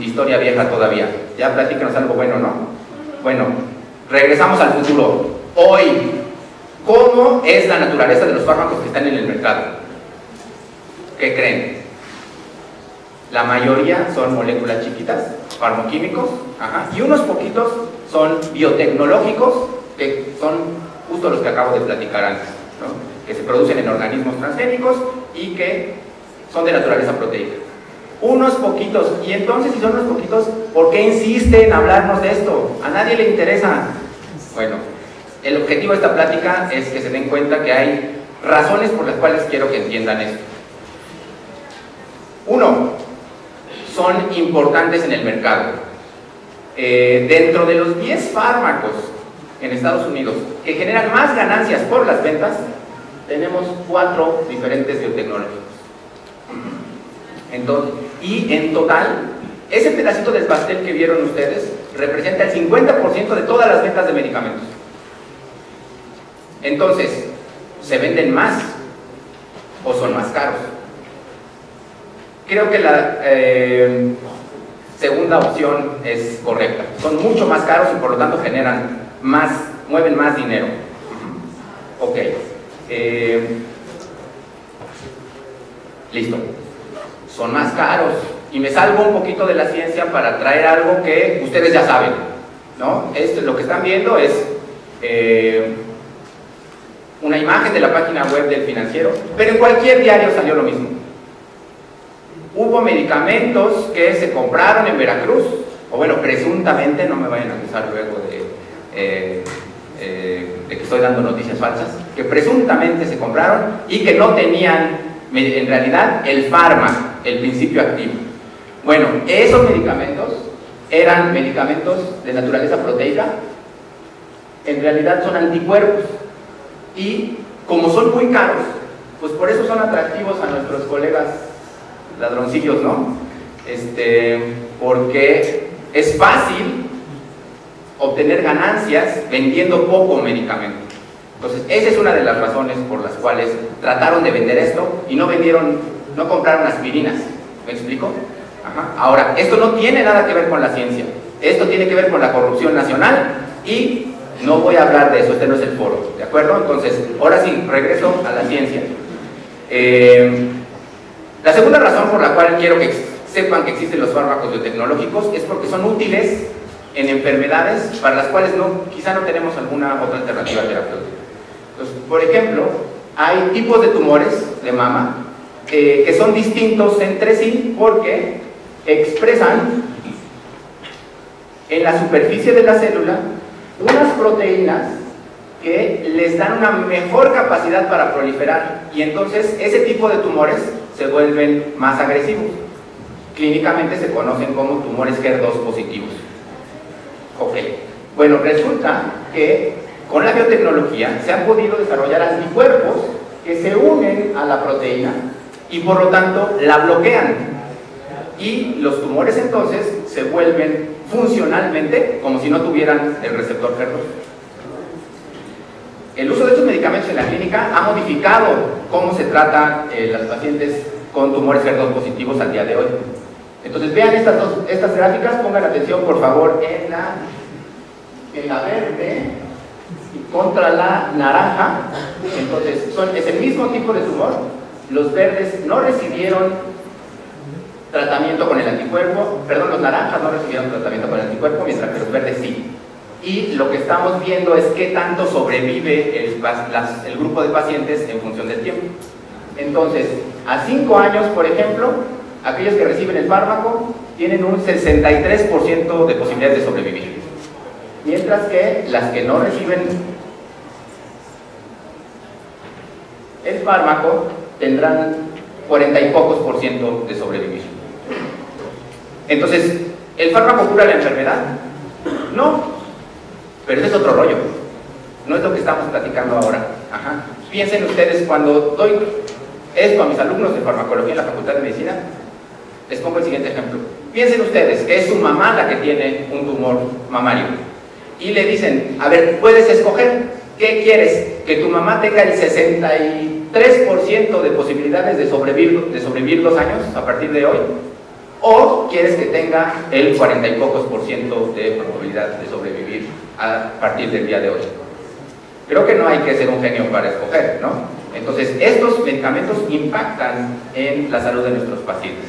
S6: Historia vieja todavía. Ya platícanos algo bueno, ¿no? Bueno, regresamos al futuro. Hoy, ¿cómo es la naturaleza de los fármacos que están en el mercado? ¿Qué creen? La mayoría son moléculas chiquitas, farmacoquímicos, y unos poquitos son biotecnológicos, que son justo los que acabo de platicar antes, ¿no? Que se producen en organismos transgénicos y que son de naturaleza proteica. Unos poquitos, y entonces si son unos poquitos, ¿por qué insisten en hablarnos de esto? A nadie le interesa. Bueno, el objetivo de esta plática es que se den cuenta que hay razones por las cuales quiero que entiendan esto. Uno, son importantes en el mercado. Dentro de los 10 fármacos en Estados Unidos que generan más ganancias por las ventas, tenemos 4 diferentes biotecnológicos. Entonces, y en total, ese pedacito del pastel que vieron ustedes representa el 50% de todas las ventas de medicamentos. Entonces, ¿se venden más o son más caros? Creo que la segunda opción es correcta. Son mucho más caros y por lo tanto generan más, mueven más dinero. Ok. Listo. Son más caros. Y me salgo un poquito de la ciencia para traer algo que ustedes ya saben, ¿no? Lo que están viendo es una imagen de la página web del Financiero, pero en cualquier diario salió lo mismo. Hubo medicamentos que se compraron en Veracruz, o bueno, presuntamente, no me vayan a acusar luego de que estoy dando noticias falsas, que presuntamente se compraron y que no tenían en realidad el fármaco, el principio activo. Bueno, esos medicamentos eran medicamentos de naturaleza proteica, en realidad son anticuerpos y como son muy caros, pues por eso son atractivos a nuestros colegas ladroncillos, ¿no? Porque es fácil obtener ganancias vendiendo poco medicamento. Entonces, esa es una de las razones por las cuales trataron de vender esto y no compraron aspirinas. ¿Me explico? Ahora, esto no tiene nada que ver con la ciencia. Esto tiene que ver con la corrupción nacional y no voy a hablar de eso, este no es el foro, ¿de acuerdo? Entonces, ahora sí, regreso a la ciencia. La segunda razón por la cual quiero que sepan que existen los fármacos biotecnológicos es porque son útiles en enfermedades para las cuales quizá no tenemos alguna otra alternativa terapéutica. Entonces, por ejemplo, hay tipos de tumores de mama que son distintos entre sí porque expresan en la superficie de la célula unas proteínas que les dan una mejor capacidad para proliferar y entonces ese tipo de tumores se vuelven más agresivos. Clínicamente se conocen como tumores HER2 positivos. Ok, bueno, resulta que con la biotecnología se han podido desarrollar anticuerpos que se unen a la proteína y por lo tanto la bloquean y los tumores entonces se vuelven funcionalmente como si no tuvieran el receptor HER2. el uso de estos medicamentos en la clínica ha modificado cómo se trata las pacientes con tumores HER2 positivos al día de hoy. Entonces vean estas gráficas, pongan atención por favor en la verde y contra la naranja. Entonces es el mismo tipo de tumor. Los verdes no recibieron tratamiento con el anticuerpo, perdón, los naranjas no recibieron tratamiento con el anticuerpo, mientras que los verdes sí. Y lo que estamos viendo es qué tanto sobrevive el grupo de pacientes en función del tiempo. Entonces, a 5 años, por ejemplo, aquellos que reciben el fármaco tienen un 63% de posibilidades de sobrevivir, mientras que las que no reciben el fármaco tendrán 40 y pocos % de sobrevivir. Entonces, ¿el fármaco cura la enfermedad? No, pero ese es otro rollo, no es lo que estamos platicando ahora. Ajá. Piensen ustedes, cuando doy esto a mis alumnos de farmacología en la Facultad de Medicina, les pongo el siguiente ejemplo. Piensen ustedes que es su mamá la que tiene un tumor mamario y le dicen, a ver, puedes escoger, ¿qué quieres? ¿Que tu mamá tenga el 63% de posibilidades de sobrevivir 2 años a partir de hoy? ¿O quieres que tenga el 40 y pocos % de probabilidad de sobrevivir a partir del día de hoy? Creo que no hay que ser un genio para escoger, ¿no? Entonces, estos medicamentos impactan en la salud de nuestros pacientes.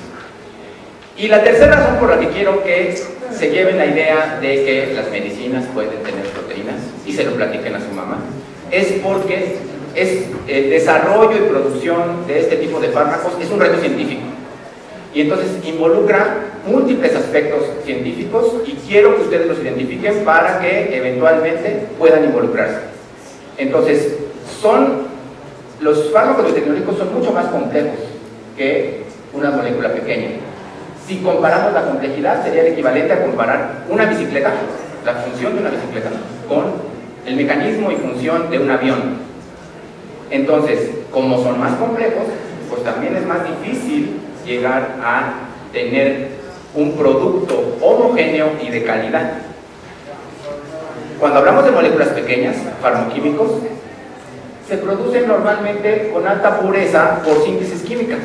S6: Y la tercera razón por la que quiero que se lleven la idea de que las medicinas pueden tener proteínas y se lo platiquen a su mamá, es porque el desarrollo y producción de este tipo de fármacos es un reto científico. Y entonces involucra múltiples aspectos científicos y quiero que ustedes los identifiquen para que eventualmente puedan involucrarse. Entonces, los fármacos biotecnológicos son mucho más complejos que una molécula pequeña. Si comparamos la complejidad, sería el equivalente a comparar una bicicleta, la función de una bicicleta, con el mecanismo y función de un avión. Entonces, como son más complejos, pues también es más difícil llegar a tener un producto homogéneo y de calidad. Cuando hablamos de moléculas pequeñas, farmacoquímicos, se producen normalmente con alta pureza por síntesis química.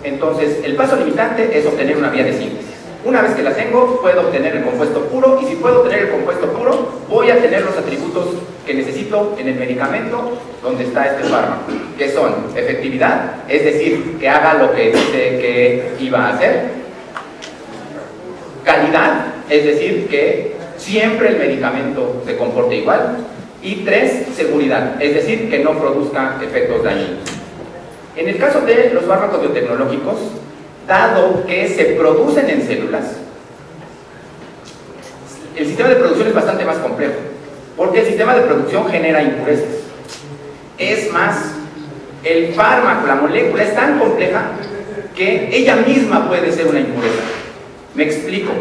S6: Entonces, el paso limitante es obtener una vía de síntesis. Una vez que la tengo, puedo obtener el compuesto puro, y si puedo obtener el compuesto puro, voy a tener los atributos que necesito en el medicamento donde está este fármaco, que son efectividad, es decir, que haga lo que dice que iba a hacer; calidad, es decir, que siempre el medicamento se comporte igual; y 3, seguridad, es decir, que no produzca efectos dañinos. En el caso de los fármacos biotecnológicos, dado que se producen en células, el sistema de producción es bastante más complejo, porque el sistema de producción genera impurezas. Es más, el fármaco, la molécula es tan compleja que ella misma puede ser una impureza. Me explico.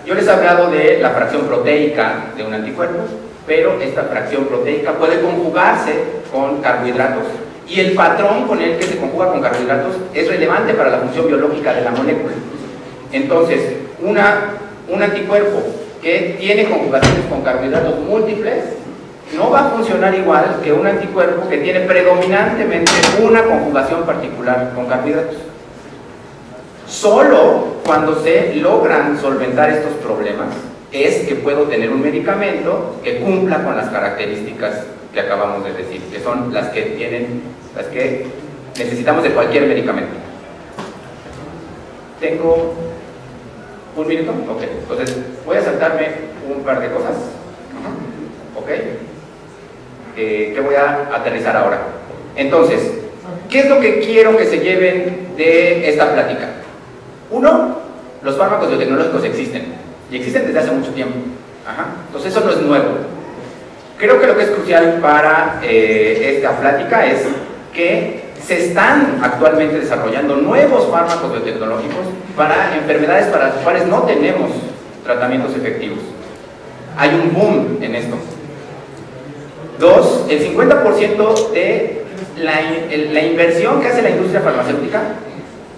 S6: Yo les he hablado de la fracción proteica de un anticuerpo, pero esta fracción proteica puede conjugarse con carbohidratos, y el patrón con el que se conjuga con carbohidratos es relevante para la función biológica de la molécula. Entonces, un anticuerpo que tiene conjugaciones con carbohidratos múltiples no va a funcionar igual que un anticuerpo que tiene predominantemente una conjugación particular con carbohidratos. Solo cuando se logran solventar estos problemas es que puedo tener un medicamento que cumpla con las características que acabamos de decir, que son las que necesitamos de cualquier medicamento. ¿Tengo un minuto? Ok, entonces voy a saltarme un par de cosas. Ok, que voy a aterrizar ahora. Entonces, ¿qué es lo que quiero que se lleven de esta plática? Uno, los fármacos biotecnológicos existen, y existen desde hace mucho tiempo. Entonces eso no es nuevo. Creo que lo que es crucial para esta plática es que se están actualmente desarrollando nuevos fármacos biotecnológicos para enfermedades para las cuales no tenemos tratamientos efectivos. Hay un boom en esto. Dos, el 50% de la inversión que hace la industria farmacéutica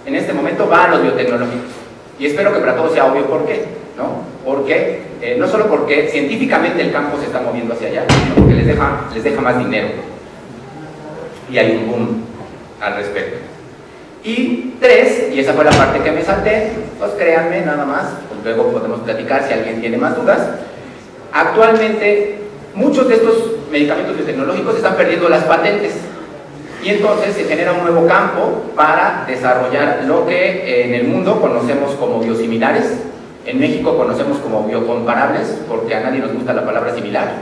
S6: en este momento va a los biotecnológicos. Y espero que para todos sea obvio por qué, ¿no? Porque, no solo porque científicamente el campo se está moviendo hacia allá, sino porque les deja más dinero. Y hay un boom al respecto. Y 3, y esa fue la parte que me salté, pues créanme nada más, pues luego podemos platicar si alguien tiene más dudas. Actualmente muchos de estos medicamentos biotecnológicos están perdiendo las patentes y entonces se genera un nuevo campo para desarrollar lo que en el mundo conocemos como biosimilares. En México conocemos como biocomparables porque a nadie nos gusta la palabra similar.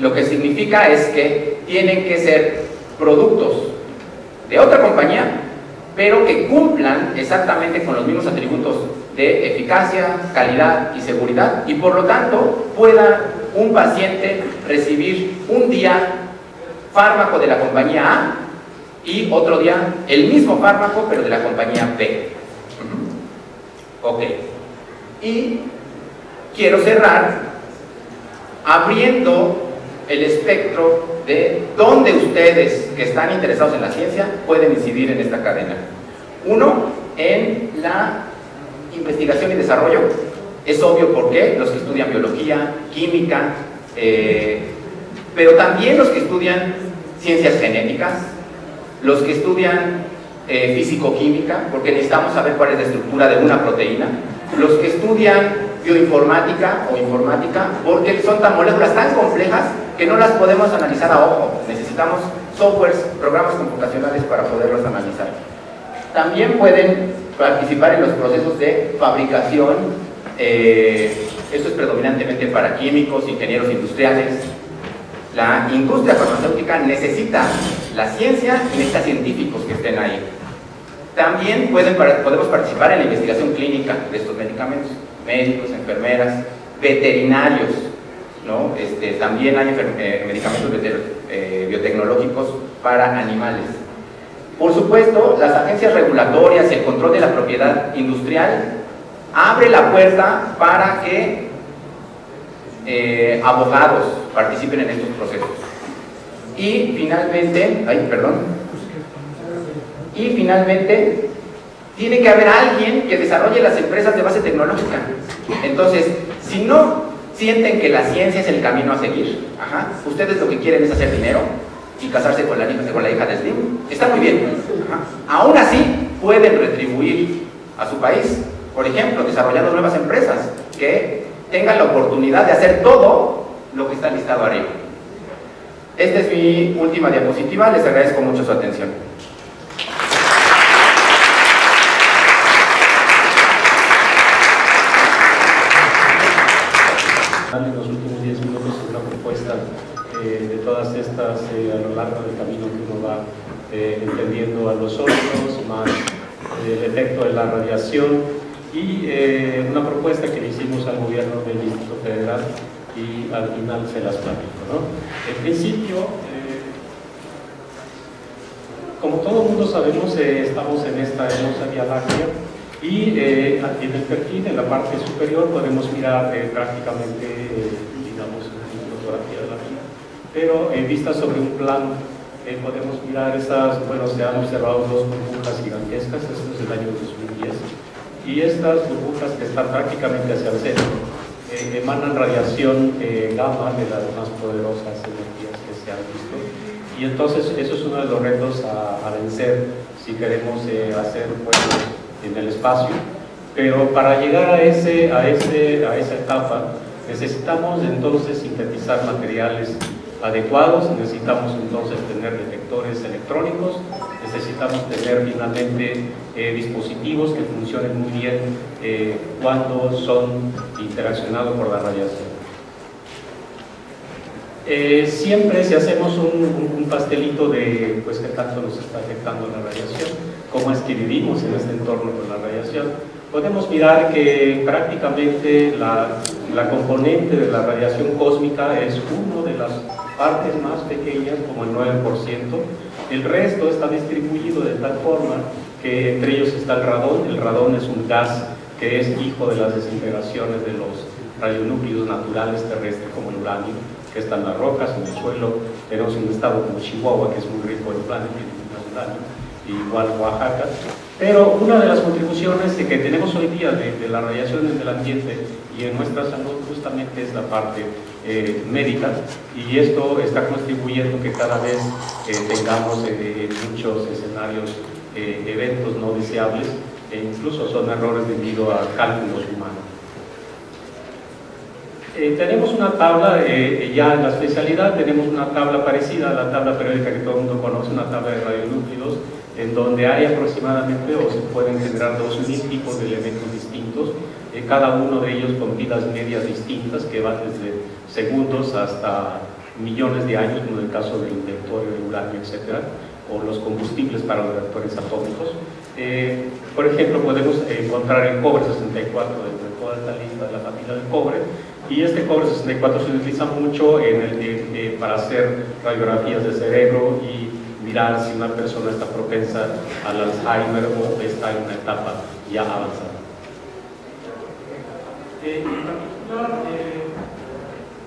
S6: Lo que significa es que tienen que ser productos de otra compañía, pero que cumplan exactamente con los mismos atributos de eficacia, calidad y seguridad, y por lo tanto pueda un paciente recibir un día fármaco de la compañía A y otro día el mismo fármaco pero de la compañía B. Ok, y quiero cerrar abriendo el espectro de dónde ustedes que están interesados en la ciencia pueden incidir en esta cadena. Uno, en la investigación y desarrollo. Es obvio por qué, los que estudian biología, química, pero también los que estudian ciencias genéticas, los que estudian físico-química, porque necesitamos saber cuál es la estructura de una proteína, los que estudian bioinformática o informática, porque son moléculas tan complejas que no las podemos analizar a ojo, necesitamos softwares, programas computacionales para poderlos analizar. También pueden participar en los procesos de fabricación, esto es predominantemente para químicos, ingenieros industriales. La industria farmacéutica necesita la ciencia y necesita científicos que estén ahí. También podemos participar en la investigación clínica de estos medicamentos, médicos, enfermeras, veterinarios, ¿no? También hay medicamentos biotecnológicos para animales. Por supuesto, las agencias regulatorias y el control de la propiedad industrial abre la puerta para que abogados participen en estos procesos. Y finalmente, tiene que haber alguien que desarrolle las empresas de base tecnológica. Entonces, si no sienten que la ciencia es el camino a seguir, ustedes lo que quieren es hacer dinero y casarse con la hija de Slim, está muy bien. Aún así, pueden retribuir a su país, por ejemplo, desarrollando nuevas empresas que tengan la oportunidad de hacer todo lo que está listado arriba. Esta es mi última diapositiva, les agradezco mucho su atención.
S7: En los últimos 10 minutos una propuesta de todas estas a lo largo del camino que uno va entendiendo a los órganos, más el efecto de la radiación y una propuesta que le hicimos al gobierno del Distrito Federal y al final se las platico, ¿no? En principio, como todo el mundo sabemos, estamos en esta hermosa Vía Láctea y en el perfil, en la parte superior, podemos mirar prácticamente, digamos, una fotografía de la Vía, pero vista sobre un plano, podemos mirar estas, bueno, se han observado dos burbujas gigantescas, esto es del año 2010, y estas burbujas que están prácticamente hacia el centro, emanan radiación gamma de las más poderosas energías que se han visto, y entonces eso es uno de los retos a vencer si queremos hacer juegos en el espacio, pero para llegar a esa etapa necesitamos entonces sintetizar materiales adecuados, necesitamos entonces tener detectores electrónicos, necesitamos tener finalmente dispositivos que funcionen muy bien cuando son interaccionados por la radiación. Siempre si hacemos un pastelito de pues qué tanto nos está afectando la radiación, cómo es que vivimos en este entorno con la radiación, podemos mirar que prácticamente la componente de la radiación cósmica es una de las partes más pequeñas, como el 9%, el resto está distribuido de tal forma que entre ellos está el radón es un gas que es hijo de las desintegraciones de los radionúcleos naturales terrestres como el uranio, que está en las rocas, en el suelo. Tenemos un estado como Chihuahua, que es muy rico en uranio, igual Oaxaca, Pero una de las contribuciones que tenemos hoy día de la radiación en el ambiente y en nuestra salud justamente es la parte médica, y esto está contribuyendo que cada vez tengamos muchos escenarios, eventos no deseables, e incluso son errores debido a cálculos humanos. Tenemos una tabla, ya en la especialidad tenemos una tabla parecida a la tabla periódica que todo el mundo conoce, una tabla de radionúcleos, en donde hay aproximadamente, o se pueden generar 2000 tipos de elementos distintos, cada uno de ellos con vidas medias distintas que van desde segundos hasta millones de años, como en el caso del directorio, del uranio, etc., o los combustibles para los reactores atómicos. Por ejemplo, podemos encontrar el cobre 64 dentro de toda esta lista de la familia del cobre, y este cobre 64 se utiliza mucho para hacer radiografías de cerebro y mirar si una persona está propensa al Alzheimer o está en una etapa ya avanzada. En particular,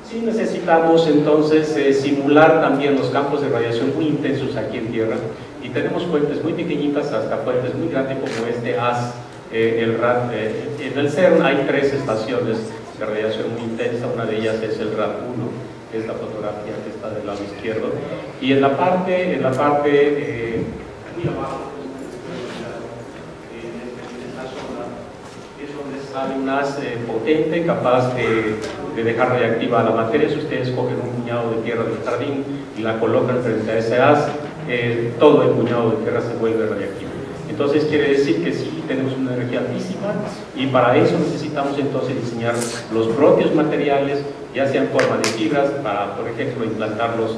S7: sí necesitamos entonces simular también los campos de radiación muy intensos aquí en Tierra, y tenemos fuentes muy pequeñitas hasta fuentes muy grandes como este AS, el RAD. En el CERN hay 3 estaciones de radiación muy intensa, una de ellas es el RAD-1, que es la fotografía que está del lado izquierdo, y en la parte muy abajo, en esta zona, es donde sale un haz potente, capaz de dejar radiactiva a la materia. Si ustedes cogen un puñado de tierra del jardín y la colocan frente a ese haz, todo el puñado de tierra se vuelve radiactivo. Entonces quiere decir que sí tenemos una energía altísima, y para eso necesitamos entonces diseñar los propios materiales, ya sea en forma de fibras, para, por ejemplo, implantarlos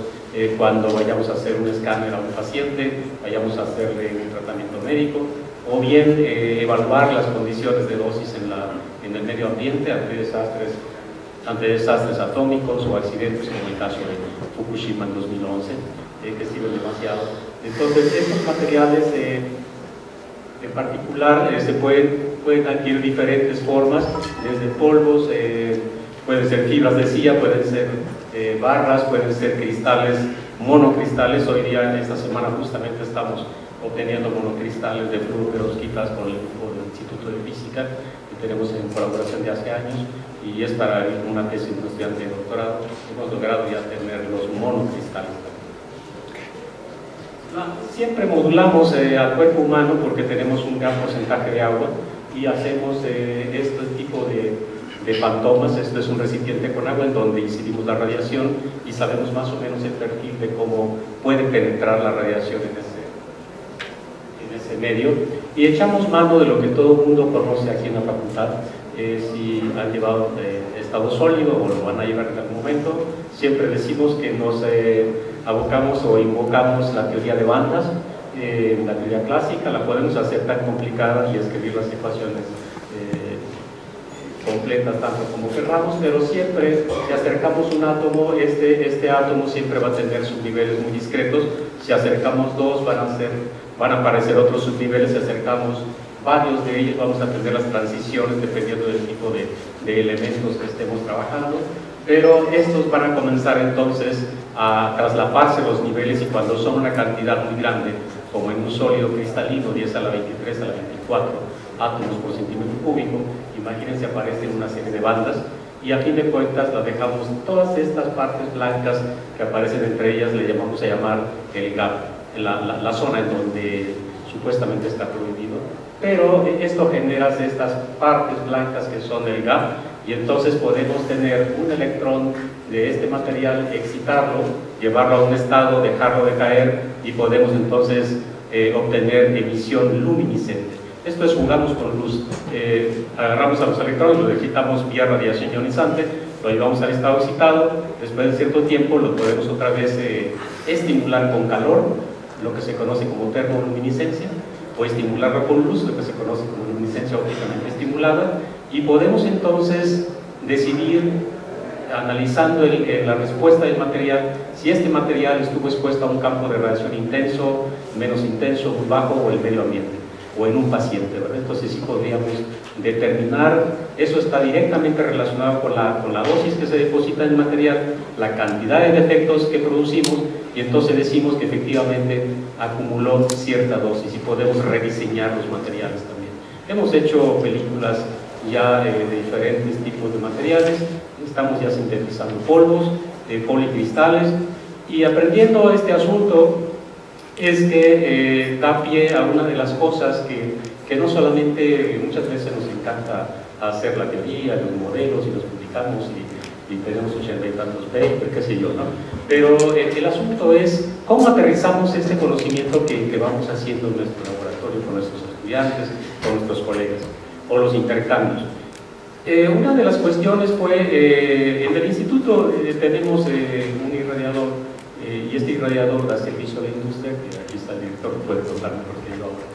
S7: cuando vayamos a hacer un escáner a un paciente, vayamos a hacerle un tratamiento médico, o bien evaluar las condiciones de dosis en el medio ambiente ante desastres atómicos o accidentes, como el caso de Fukushima en 2011, que sirven demasiado. Entonces, estos materiales en particular se pueden adquirir diferentes formas, desde polvos, pueden ser fibras de silla, pueden ser barras, pueden ser cristales, monocristales. Hoy día, esta semana, justamente estamos obteniendo monocristales de fluoroperovskitas con el grupo del Instituto de Física, que tenemos en colaboración de hace años, y es para una tesis de un estudiante de doctorado. Hemos logrado ya tener los monocristales. Siempre modulamos al cuerpo humano porque tenemos un gran porcentaje de agua, y hacemos este tipo de fantomas. Esto es un recipiente con agua en donde incidimos la radiación y sabemos más o menos el perfil de cómo puede penetrar la radiación en ese medio, y echamos mano de lo que todo el mundo conoce aquí en la facultad. Si han llevado estado sólido o lo van a llevar en algún momento, siempre decimos que nos abocamos o invocamos la teoría de bandas, la teoría clásica. La podemos hacer tan complicada y escribir las ecuaciones completas tanto como querramos, pero siempre si acercamos un átomo, este átomo siempre va a tener subniveles muy discretos. Si acercamos 2, van a aparecer otros subniveles. Si acercamos varios de ellos, vamos a tener las transiciones dependiendo del tipo de elementos que estemos trabajando, pero estos van a comenzar entonces a traslaparse los niveles, y cuando son una cantidad muy grande, como en un sólido cristalino, 10 a la 23 a la 24 átomos por centímetro cúbico, imagínense, aparecen una serie de bandas, y a fin de cuentas las dejamos, todas estas partes blancas que aparecen entre ellas, le llamamos a llamar el gap, la zona en donde supuestamente está prohibido, pero esto genera estas partes blancas que son el gap, y entonces podemos tener un electrón de este material, excitarlo, llevarlo a un estado, dejarlo de caer, y podemos entonces obtener emisión luminiscente. Esto es, jugamos con luz, agarramos a los electrones, los excitamos vía radiación ionizante, lo llevamos al estado excitado, después de cierto tiempo lo podemos otra vez estimular con calor, lo que se conoce como termoluminiscencia, o estimularlo con luz, lo que se conoce como luminiscencia ópticamente estimulada, y podemos entonces decidir, analizando la respuesta del material, si este material estuvo expuesto a un campo de radiación intenso, menos intenso, muy bajo, o el medio ambiente, o en un paciente, ¿verdad? Entonces sí podríamos determinar, eso está directamente relacionado con la dosis que se deposita en el material, la cantidad de defectos que producimos, y entonces decimos que efectivamente acumuló cierta dosis y podemos rediseñar los materiales también. Hemos hecho películas ya de diferentes tipos de materiales, estamos ya sintetizando polvos, policristales, y aprendiendo este asunto es que da pie a una de las cosas que no solamente muchas veces nos encanta hacer la teoría, los modelos, y los publicamos y tenemos 80 y tantos papers, qué sé yo, ¿no? Pero el asunto es cómo aterrizamos este conocimiento que vamos haciendo en nuestro laboratorio con nuestros estudiantes, con nuestros colegas, o los intercambios. Una de las cuestiones fue, en el instituto tenemos un irradiador, y este irradiador da servicio a la industria, que aquí está el director, puede contar mejor que yo ahora.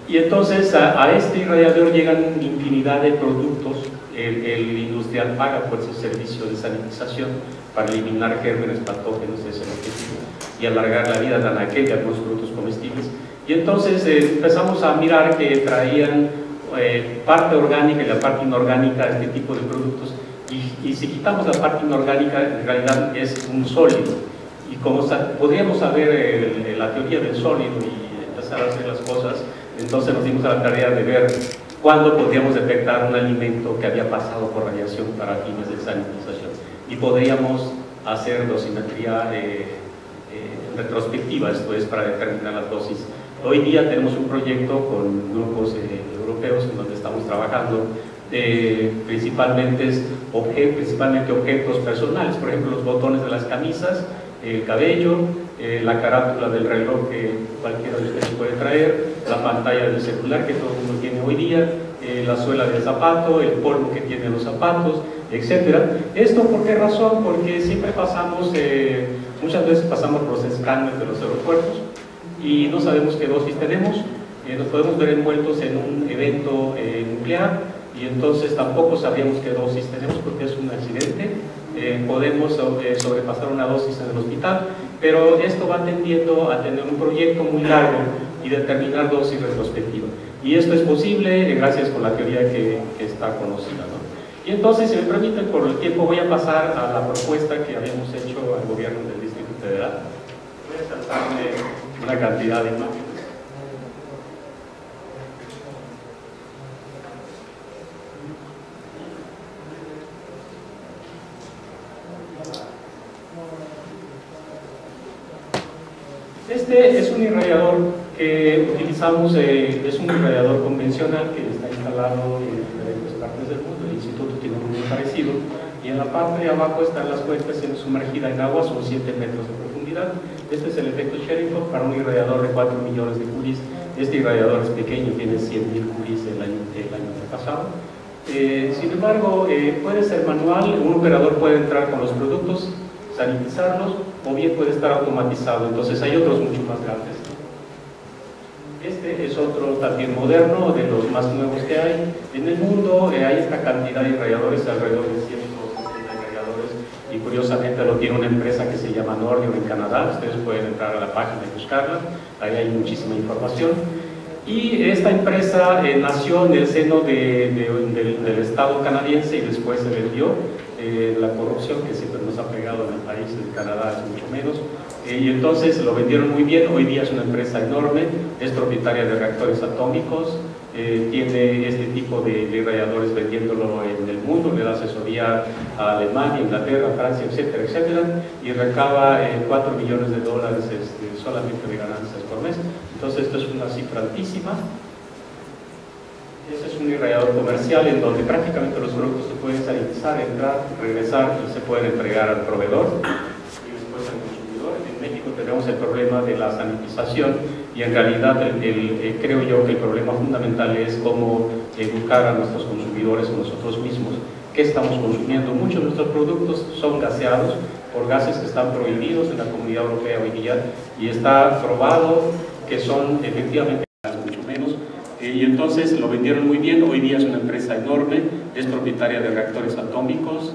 S7: Y entonces a este irradiador llegan infinidad de productos. El industrial paga por ese servicio de sanitización para eliminar gérmenes, patógenos, ese es el objetivo, y alargar la vida de anaquel de algunos productos comestibles. Y entonces empezamos a mirar que traían parte orgánica y la parte inorgánica de este tipo de productos, y si quitamos la parte inorgánica, en realidad es un sólido. Y como podríamos saber la teoría del sólido y empezar a hacer las cosas, entonces nos dimos a la tarea de ver cuándo podríamos detectar un alimento que había pasado por radiación para fines de sanitización. Y podríamos hacer dosimetría retrospectiva, esto es, para determinar las dosis. Hoy día tenemos un proyecto con grupos europeos en donde estamos trabajando, principalmente objetos personales, por ejemplo los botones de las camisas, el cabello, la carátula del reloj que cualquiera de ustedes puede traer, la pantalla del celular que todo el mundo tiene hoy día, la suela del zapato, el polvo que tienen los zapatos, etc. ¿Esto por qué razón? Porque siempre pasamos, muchas veces pasamos por los escáneres de los aeropuertos y no sabemos qué dosis tenemos, nos podemos ver envueltos en un evento nuclear y entonces tampoco sabríamos qué dosis tenemos porque es un accidente. Podemos sobrepasar una dosis en el hospital, pero esto va tendiendo a tener un proyecto muy largo y determinar dosis retrospectiva. Y esto es posible gracias con la teoría que está conocida, ¿no? Y entonces, si me permiten, por el tiempo voy a pasar a la propuesta que habíamos hecho al gobierno del Distrito Federal. Voy a saltarme una cantidad de imágenes. Este es un irradiador que utilizamos, es un irradiador convencional que está instalado en diferentes partes del mundo. El instituto tiene uno muy parecido, y en la parte de abajo están las cuencas sumergidas en agua, son 7 metros de profundidad. Este es el efecto Cherenkov para un irradiador de 4 millones de curies. Este irradiador es pequeño, tiene 100.000 curies el año pasado. Sin embargo, puede ser manual, un operador puede entrar con los productos, sanitizarlos, o bien puede estar automatizado. Entonces hay otros mucho más grandes. Este es otro también moderno, de los más nuevos que hay en el mundo. Hay esta cantidad de irradiadores, alrededor de 160 irradiadores, y curiosamente lo tiene una empresa que se llama Nordion en Canadá. Ustedes pueden entrar a la página y buscarla, ahí hay muchísima información. Y esta empresa nació en el seno del Estado canadiense y después se vendió. La corrupción que siempre nos ha pegado en el país, en Canadá es mucho menos, y entonces lo vendieron muy bien. Hoy día es una empresa enorme, es propietaria de reactores atómicos, tiene este tipo de irradiadores vendiéndolo en el mundo, le da asesoría a Alemania, Inglaterra, Francia, etcétera, etcétera, y recaba $4 millones solamente de ganancias por mes. Entonces esto es una cifra altísima. Este es un irradiador comercial en donde prácticamente los productos se pueden sanitizar, entrar, regresar y se pueden entregar al proveedor y después al consumidor. En México tenemos el problema de la sanitización y en realidad creo yo que el problema fundamental es cómo educar a nuestros consumidores o nosotros mismos qué estamos consumiendo. Muchos de nuestros productos son gaseados por gases que están prohibidos en la Comunidad Europea hoy día y está probado que son efectivamente mucho menos. Y entonces lo vendieron muy bien. Hoy día es una empresa enorme, es propietaria de reactores atómicos,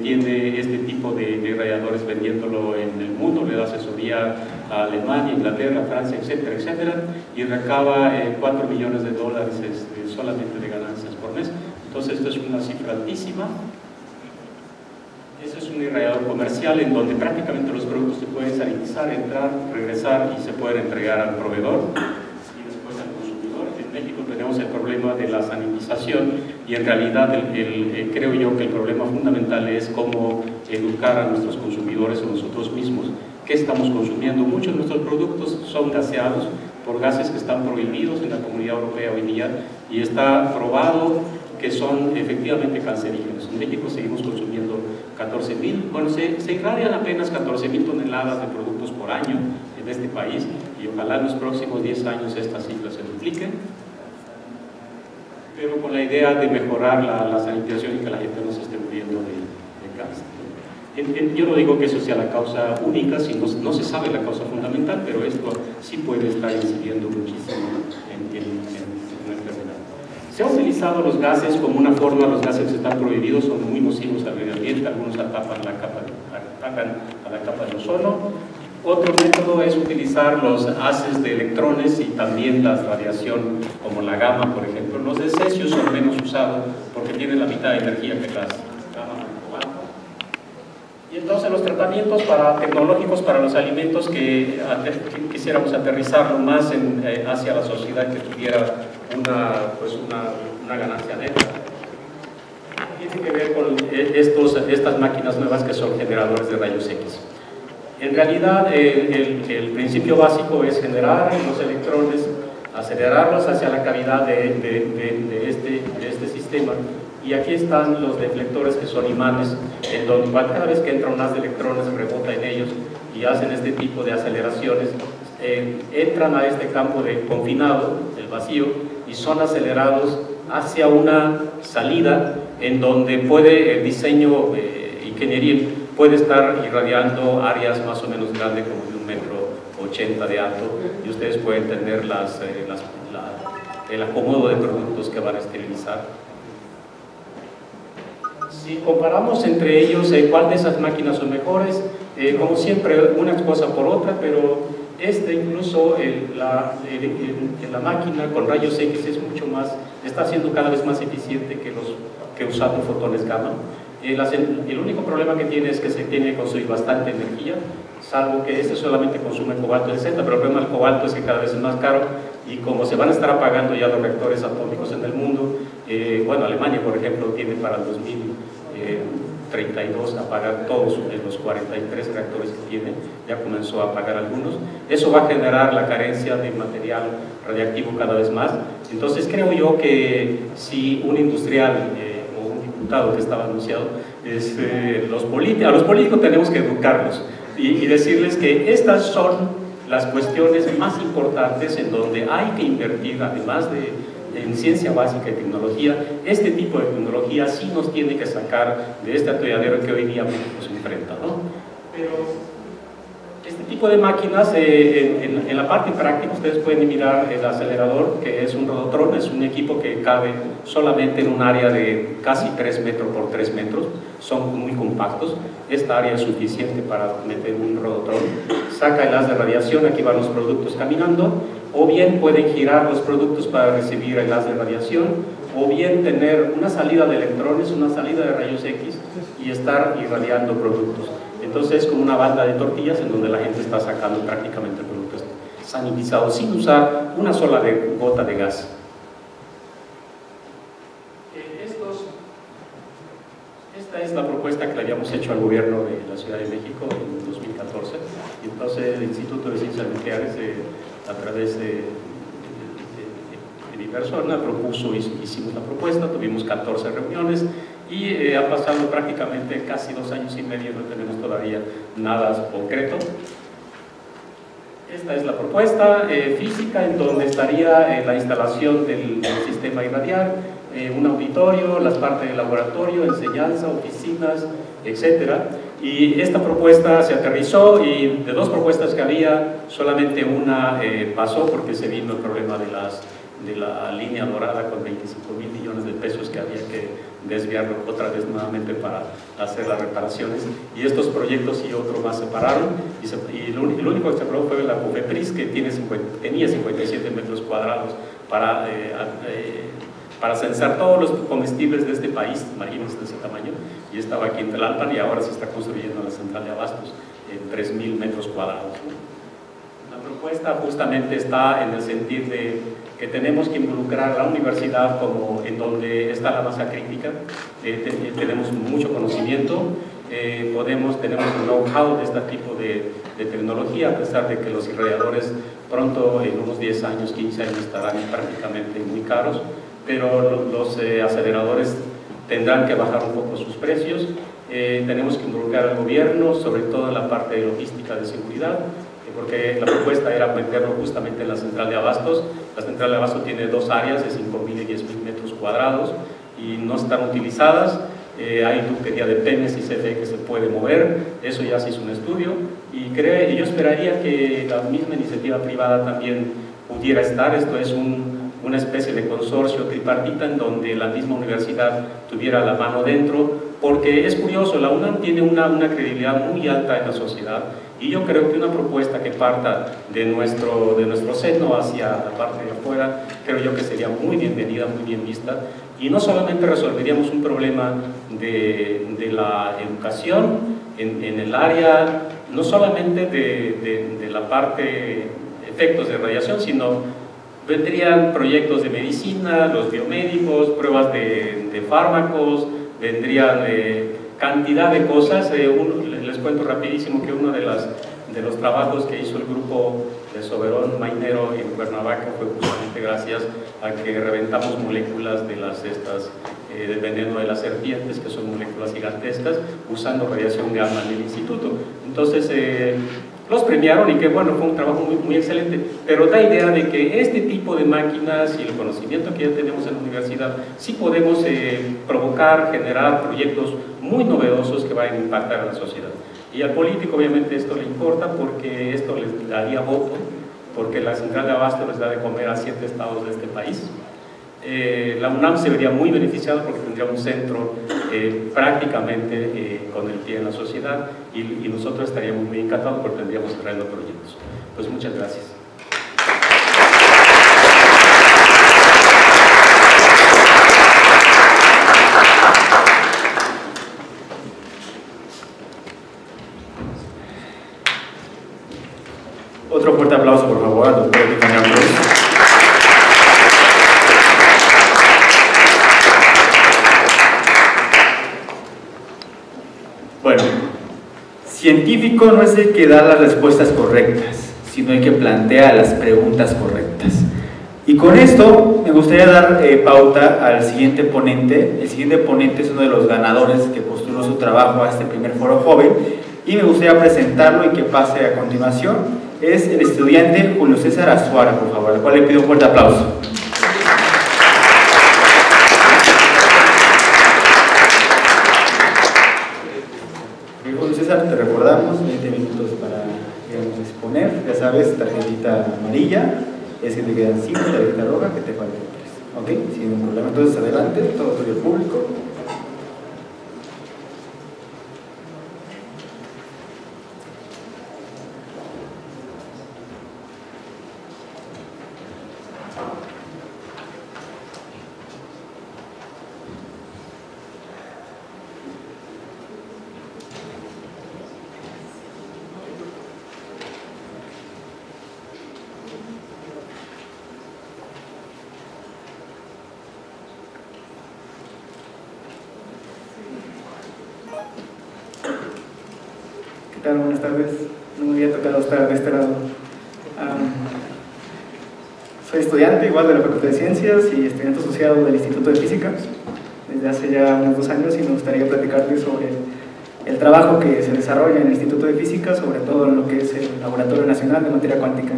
S7: tiene este tipo de irradiadores vendiéndolo en el mundo, le da asesoría a Alemania, Inglaterra, Francia, etcétera, etcétera, y recaba $4 millones solamente de ganancias por mes. Entonces esto es una cifra altísima. Ese es un irradiador comercial en donde prácticamente los productos se pueden sanitizar, entrar, regresar y se pueden entregar al proveedor y después al consumidor. En México tenemos el problema de la sanitización y en realidad creo yo que el problema fundamental es cómo educar a nuestros consumidores o nosotros mismos. ¿Qué estamos consumiendo? Muchos de nuestros productos son gaseados por gases que están prohibidos en la Comunidad Europea hoy día y está probado que son efectivamente cancerígenos. En México seguimos consumiendo 14.000, bueno, se irradian apenas 14.000 toneladas de productos por año en este país y ojalá en los próximos 10 años estas cifras se dupliquen, pero con la idea de mejorar la sanitización y que la gente no se esté muriendo de cáncer. Yo no digo que eso sea la causa única, si no se sabe la causa fundamental, pero esto sí puede estar incidiendo muchísimo en la enfermedad. Se han utilizado los gases como una forma, los gases que están prohibidos son muy nocivos al medio ambiente, algunos atacan a la capa de ozono. Otro método es utilizar los haces de electrones y también la radiación como la gamma, por ejemplo. Los de cesio son menos usados porque tienen la mitad de energía que las gamma y cobalto. Y entonces los tratamientos tecnológicos para los alimentos que quisiéramos aterrizarlo más hacia la sociedad que tuviera una ganancia neta. Tiene que ver con estas máquinas nuevas que son generadores de rayos X. En realidad el principio básico es generar los electrones, acelerarlos hacia la cavidad de este sistema, y aquí están los deflectores que son imanes, en donde cada vez que entra un haz de electrones rebota en ellos y hacen este tipo de aceleraciones, entran a este campo de confinado, el vacío, y son acelerados hacia una salida en donde el diseño ingenieril puede estar irradiando áreas más o menos grandes, como de 1,80 m de alto, y ustedes pueden tener el acomodo de productos que van a esterilizar. Si comparamos entre ellos cuál de esas máquinas son mejores, como siempre una cosa por otra, pero incluso la máquina con rayos X es está siendo cada vez más eficiente que usando fotones gamma. El único problema que tiene es que se tiene que consumir bastante energía, salvo que solamente consume cobalto 60, pero el problema del cobalto es que cada vez es más caro, y como se van a estar apagando ya los reactores atómicos en el mundo, Alemania, por ejemplo, tiene para el 2032 apagar todos los 43 reactores que tiene, ya comenzó a apagar algunos. Eso va a generar la carencia de material radiactivo cada vez más. Entonces creo yo que si un industrial o un diputado que estaba anunciado, a los políticos tenemos que educarlos y decirles que estas son las cuestiones más importantes en donde hay que invertir, además en ciencia básica y tecnología. Este tipo de tecnología sí nos tiene que sacar de este atolladero que hoy día México se enfrenta, ¿no? Pero este tipo de máquinas, en la parte práctica, ustedes pueden mirar el acelerador, que es un Rodotrón, es un equipo que cabe solamente en un área de casi 3 metros por 3 metros, son muy compactos. Esta área es suficiente para meter un Rodotrón, saca el haz de radiación, aquí van los productos caminando, o bien pueden girar los productos para recibir el haz de radiación, o bien tener una salida de electrones, una salida de rayos X y estar irradiando productos. Entonces es como una banda de tortillas en donde la gente está sacando prácticamente productos sanitizados sin usar una sola gota de gas. Esta es la propuesta que le habíamos hecho al gobierno de la Ciudad de México en 2014, y entonces el Instituto de Ciencias Nucleares, a través de mi persona, hicimos la propuesta, tuvimos 14 reuniones y ha pasado prácticamente casi 2 años y medio, no tenemos todavía nada concreto. Esta es la propuesta física, en donde estaría la instalación del sistema irradiar, un auditorio, las partes del laboratorio, enseñanza, oficinas, etcétera. Y esta propuesta se aterrizó, y de 2 propuestas que había, solamente una pasó porque se vino el problema de la línea dorada con 25.000 millones de pesos que había que desviarlo otra vez nuevamente para hacer las reparaciones, y estos proyectos y otro más se pararon, y lo único que se aprobó fue la COFEPRIS, que tenía 57 metros cuadrados para censar todos los comestibles de este país, imagínense de ese tamaño, y estaba aquí en Tlalpan, y ahora se está construyendo la central de abastos en 3.000 metros cuadrados, ¿no? La propuesta justamente está en el sentido de que tenemos que involucrar a la universidad como en donde está la masa crítica. Tenemos mucho conocimiento, tenemos un know-how de este tipo de tecnología, a pesar de que los irradiadores pronto, en unos 10 años, 15 años, estarán prácticamente muy caros, pero los aceleradores tendrán que bajar un poco sus precios. Tenemos que involucrar al gobierno, sobre todo en la parte de logística de seguridad, porque la propuesta era meterlo justamente en la central de abastos. La central de abastos tiene dos áreas de 5.000 y 10.000 metros cuadrados y no están utilizadas. Hay tubería de PEMES y CFE que se puede mover, eso ya se hizo un estudio, y yo esperaría que la misma iniciativa privada también pudiera estar. Esto es una especie de consorcio tripartita en donde la misma universidad tuviera la mano dentro, porque es curioso, la UNAM tiene una credibilidad muy alta en la sociedad, y yo creo que una propuesta que parta de nuestro seno hacia la parte de afuera, creo yo que sería muy bienvenida, muy bien vista, y no solamente resolveríamos un problema de la educación en el área, no solamente de la parte efectos de radiación, sino vendrían proyectos de medicina, los biomédicos, pruebas de fármacos, vendrían cantidad de cosas. Les cuento rapidísimo que uno de los trabajos que hizo el grupo de Soberón Mainero en Cuernavaca fue justamente gracias a que reventamos moléculas del veneno de las serpientes, que son moléculas gigantescas, usando radiación gamma en el instituto. Entonces los premiaron, y que bueno, fue un trabajo muy, muy excelente, pero da idea de que este tipo de máquinas y el conocimiento que ya tenemos en la universidad, sí podemos provocar, generar proyectos muy novedosos que vayan a impactar a la sociedad. Y al político obviamente esto le importa, porque esto les daría voto, porque la central de abasto les da de comer a 7 estados de este país. La UNAM se vería muy beneficiada porque tendría un centro prácticamente con el pie en la sociedad, y nosotros estaríamos muy encantados porque tendríamos terreno de proyectos. Pues muchas gracias.
S5: Otro fuerte aplauso, por favor, al doctor Epifanio Cruz. Bueno, científico no es el que da las respuestas correctas, sino el que plantea las preguntas correctas. Y con esto me gustaría dar pauta al siguiente ponente. El siguiente ponente es uno de los ganadores que postuló su trabajo a este primer foro joven, y me gustaría presentarlo y que pase a continuación. Es el estudiante Julio César Azuara, por favor, al cual le pido un fuerte aplauso. Julio César, te recordamos 20 minutos para exponer. Ya sabes, tarjetita amarilla, es que te quedan 5, tarjeta roja, que te faltan 3. ¿Ok? Sin ningún problema. Entonces, adelante, todo tuyo el público.
S8: ¿Qué tal? Buenas tardes. No me había tocado estar de este lado. Soy estudiante igual de la Facultad de Ciencias y estudiante asociado del Instituto de Física desde hace ya unos 2 años, y me gustaría platicarles sobre el trabajo que se desarrolla en el Instituto de Física, sobre todo en lo que es el Laboratorio Nacional de Materia Cuántica.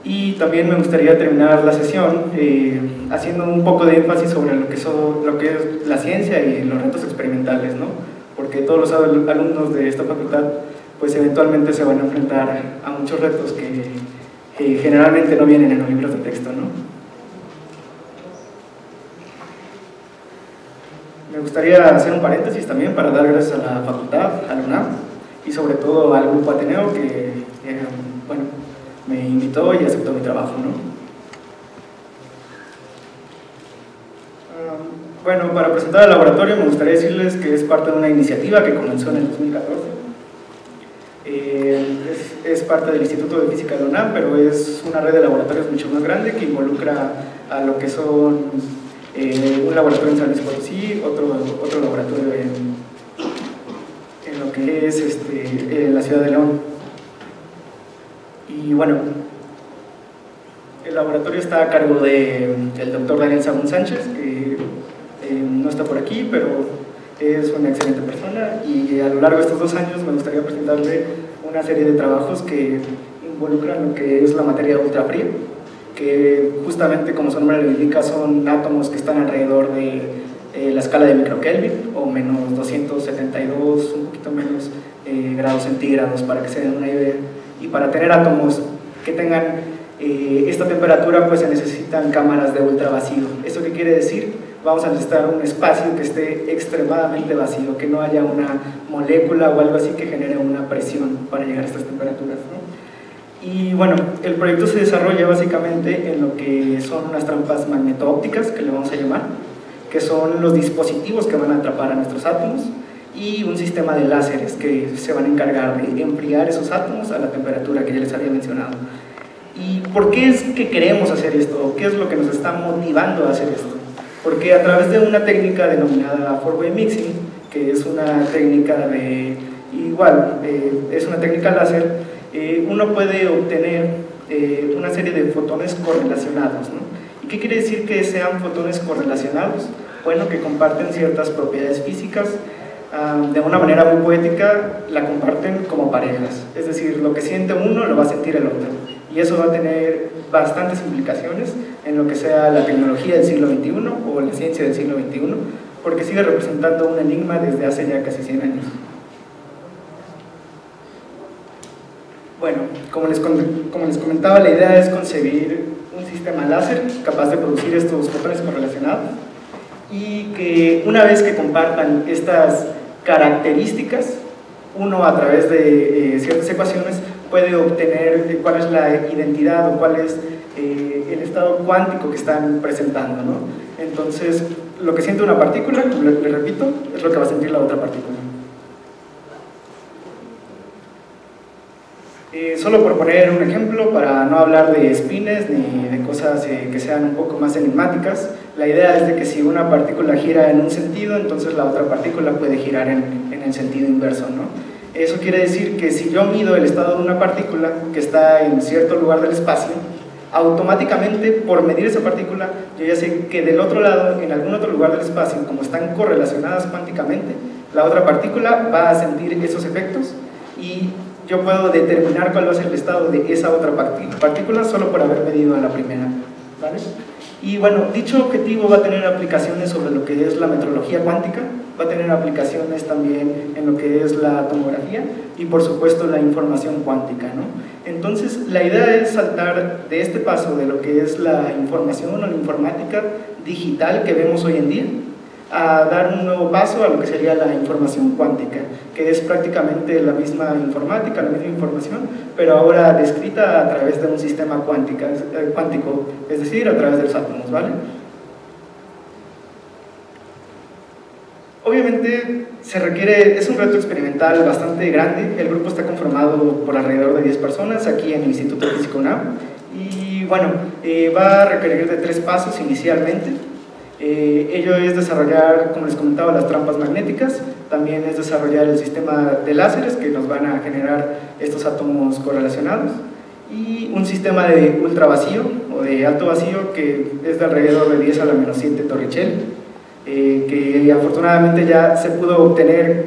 S8: Y también me gustaría terminar la sesión haciendo un poco de énfasis sobre lo que es la ciencia y los retos experimentales, ¿no? Porque todos los alumnos de esta facultad pues eventualmente se van a enfrentar a muchos retos que generalmente no vienen en los libros de texto, ¿no? Me gustaría hacer un paréntesis también para dar gracias a la facultad, a la UNAM, y sobre todo al Grupo Ateneo que bueno, me invitó y aceptó mi trabajo, ¿no? Bueno, para presentar el laboratorio me gustaría decirles que es parte de una iniciativa que comenzó en el 2014. Es parte del Instituto de Física de la UNAM, pero es una red de laboratorios mucho más grande que involucra a lo que son un laboratorio en San Luis Potosí, otro laboratorio en lo que es la ciudad de León. Y bueno, el laboratorio está a cargo del doctor Daniel Sahún Sánchez, que no está por aquí, pero es una excelente persona, y a lo largo de estos 2 años me gustaría presentarle una serie de trabajos que involucran lo que es la materia ultrafría, que justamente como su nombre lo indica son átomos que están alrededor de la escala de microkelvin o menos 272, un poquito menos grados centígrados, para que se den una idea. Y para tener átomos que tengan esta temperatura, pues se necesitan cámaras de ultravacío. ¿Eso qué quiere decir? Vamos a necesitar un espacio que esté extremadamente vacío, que no haya una molécula o algo así que genere una presión para llegar a estas temperaturas, ¿no? Y bueno, el proyecto se desarrolla básicamente en lo que son unas trampas magneto-ópticas, que le vamos a llamar, que son los dispositivos que van a atrapar a nuestros átomos, y un sistema de láseres que se van a encargar de enfriar esos átomos a la temperatura que ya les había mencionado. ¿Y por qué es que queremos hacer esto? ¿Qué es lo que nos está motivando a hacer esto? Porque a través de una técnica denominada four-way mixing, que es una técnica es una técnica láser, uno puede obtener una serie de fotones correlacionados, ¿no? ¿Y qué quiere decir que sean fotones correlacionados? Bueno, que comparten ciertas propiedades físicas, de una manera muy poética la comparten como parejas, es decir, lo que siente uno lo va a sentir el otro, y eso va a tener bastantes implicaciones en lo que sea la tecnología del siglo XXI o la ciencia del siglo XXI, porque sigue representando un enigma desde hace ya casi 100 años. Bueno, como les comentaba, la idea es concebir un sistema láser capaz de producir estos fotones correlacionados, y que una vez que compartan estas características, uno a través de ciertas ecuaciones puede obtener cuál es la identidad o cuál es el estado cuántico que están presentando, ¿no? Entonces, lo que siente una partícula, como le repito, es lo que va a sentir la otra partícula. Solo por poner un ejemplo, para no hablar de spines ni de cosas que sean un poco más enigmáticas, la idea es de que si una partícula gira en un sentido, entonces la otra partícula puede girar en el sentido inverso, ¿no? Eso quiere decir que si yo mido el estado de una partícula que está en cierto lugar del espacio, automáticamente por medir esa partícula yo ya sé que del otro lado, en algún otro lugar del espacio, como están correlacionadas cuánticamente, la otra partícula va a sentir esos efectos, y yo puedo determinar cuál va a ser el estado de esa otra partícula solo por haber medido a la primera, ¿vale? Y bueno, dicho objetivo va a tener aplicaciones sobre lo que es la metrología cuántica, va a tener aplicaciones también en lo que es la tomografía y por supuesto la información cuántica, ¿no? Entonces la idea es saltar de este paso de lo que es la información o la informática digital que vemos hoy en día, a dar un nuevo paso a lo que sería la información cuántica, que es prácticamente la misma informática, la misma información, pero ahora descrita a través de un sistema cuántico, es decir, a través de los átomos, ¿vale? Obviamente es un reto experimental bastante grande. El grupo está conformado por alrededor de 10 personas aquí en el Instituto de Física UNAM, y bueno, va a requerir de 3 pasos inicialmente. Ello es desarrollar, como les comentaba, las trampas magnéticas, también es desarrollar el sistema de láseres que nos van a generar estos átomos correlacionados, y un sistema de ultravacío o de alto vacío que es de alrededor de 10 a la menos 7 Torricelli, que afortunadamente ya se pudo obtener,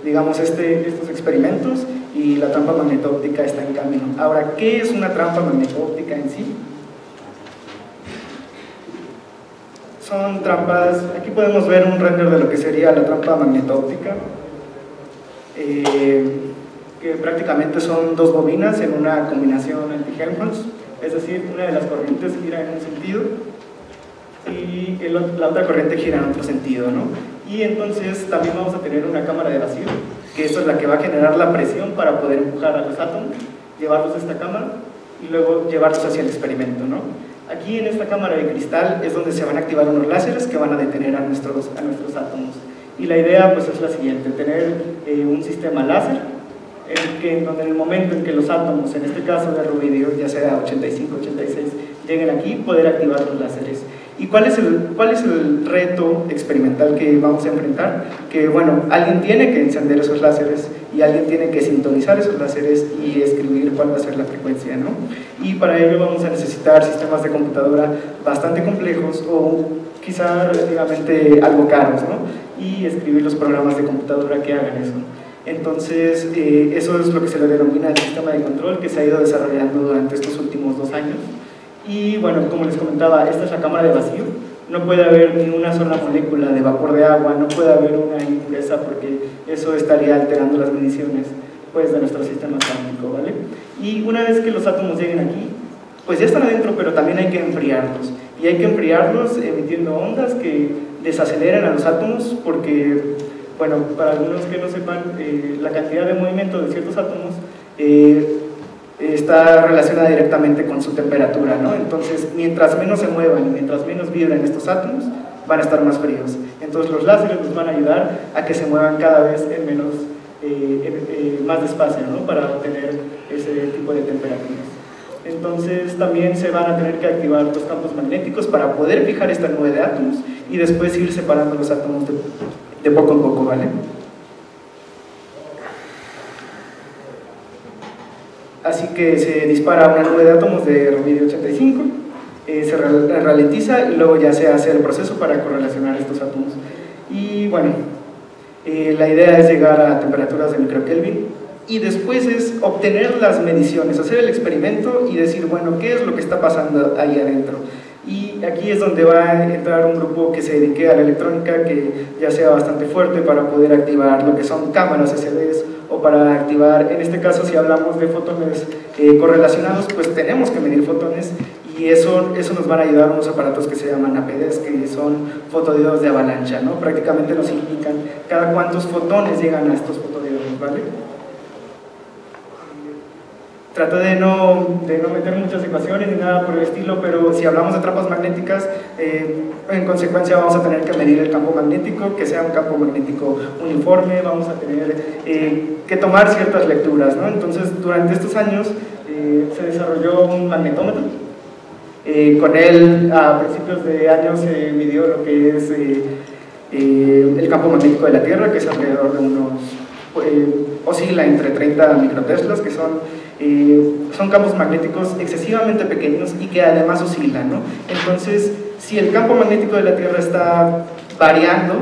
S8: digamos, estos experimentos, y la trampa magneto-óptica está en camino. Ahora, ¿qué es una trampa magneto-óptica en sí? Son trampas, aquí podemos ver un render de lo que sería la trampa magneto-óptica, que prácticamente son 2 bobinas en una combinación anti-Helmholtz. Es decir, una de las corrientes gira en un sentido y la otra corriente gira en otro sentido, ¿no? Y entonces también vamos a tener una cámara de vacío, que esto es la que va a generar la presión para poder empujar a los átomos, llevarlos a esta cámara y luego llevarlos hacia el experimento, ¿no? Aquí en esta cámara de cristal es donde se van a activar unos láseres que van a detener a nuestros átomos. Y la idea pues es la siguiente, tener un sistema láser donde en el momento en que los átomos, en este caso de rubidio, ya sea 85, 86, lleguen aquí, poder activar los láseres. ¿Y cuál es el reto experimental que vamos a enfrentar? Que bueno, alguien tiene que encender esos láseres y alguien tiene que sintonizar esos láseres y escribir cuál va a ser la frecuencia, ¿no? Y para ello vamos a necesitar sistemas de computadora bastante complejos o quizá relativamente algo caros, ¿no? Y escribir los programas de computadora que hagan eso. Entonces, eso es lo que se le denomina el sistema de control que se ha ido desarrollando durante estos últimos 2 años. Y bueno, como les comentaba, esta es la cámara de vacío. No puede haber ni una sola molécula de vapor de agua, no puede haber una impureza porque eso estaría alterando las mediciones pues, de nuestro sistema cuántico, ¿vale? Y una vez que los átomos lleguen aquí, pues ya están adentro, pero también hay que enfriarlos. Y hay que enfriarlos emitiendo ondas que desaceleren a los átomos porque, bueno, para algunos que no sepan, la cantidad de movimiento de ciertos átomos está relacionada directamente con su temperatura, ¿no? Entonces, mientras menos se muevan y mientras menos vibren estos átomos, van a estar más fríos. Entonces, los láseres nos van a ayudar a que se muevan cada vez en menos, más despacio, ¿no? Para obtener ese tipo de temperaturas. Entonces, también se van a tener que activar los campos magnéticos para poder fijar esta nube de átomos y después ir separando los átomos de poco en poco, ¿vale? Así que se dispara una nube de átomos de rubidio 85, se ralentiza y luego ya se hace el proceso para correlacionar estos átomos. Y bueno, la idea es llegar a temperaturas de microkelvin y después es obtener las mediciones, hacer el experimento y decir, bueno, ¿qué es lo que está pasando ahí adentro? Y aquí es donde va a entrar un grupo que se dedique a la electrónica, que ya sea bastante fuerte para poder activar lo que son cámaras SDs o para activar, en este caso si hablamos de fotones correlacionados, pues tenemos que medir fotones y eso nos van a ayudar unos aparatos que se llaman APDs, que son fotodiodos de avalancha, ¿no? Prácticamente nos indican cada cuántos fotones llegan a estos fotodiodos, ¿vale? Trato de no meter muchas ecuaciones ni nada por el estilo, pero si hablamos de trampas magnéticas, en consecuencia vamos a tener que medir el campo magnético, que sea un campo magnético uniforme, vamos a tener que tomar ciertas lecturas, ¿no? Entonces, durante estos años se desarrolló un magnetómetro. Con él, a principios de años, se midió lo que es el campo magnético de la Tierra, que es alrededor de unos, oscila entre 30 microteslas, que son campos magnéticos excesivamente pequeños y que además oscilan, ¿no? Entonces, si el campo magnético de la Tierra está variando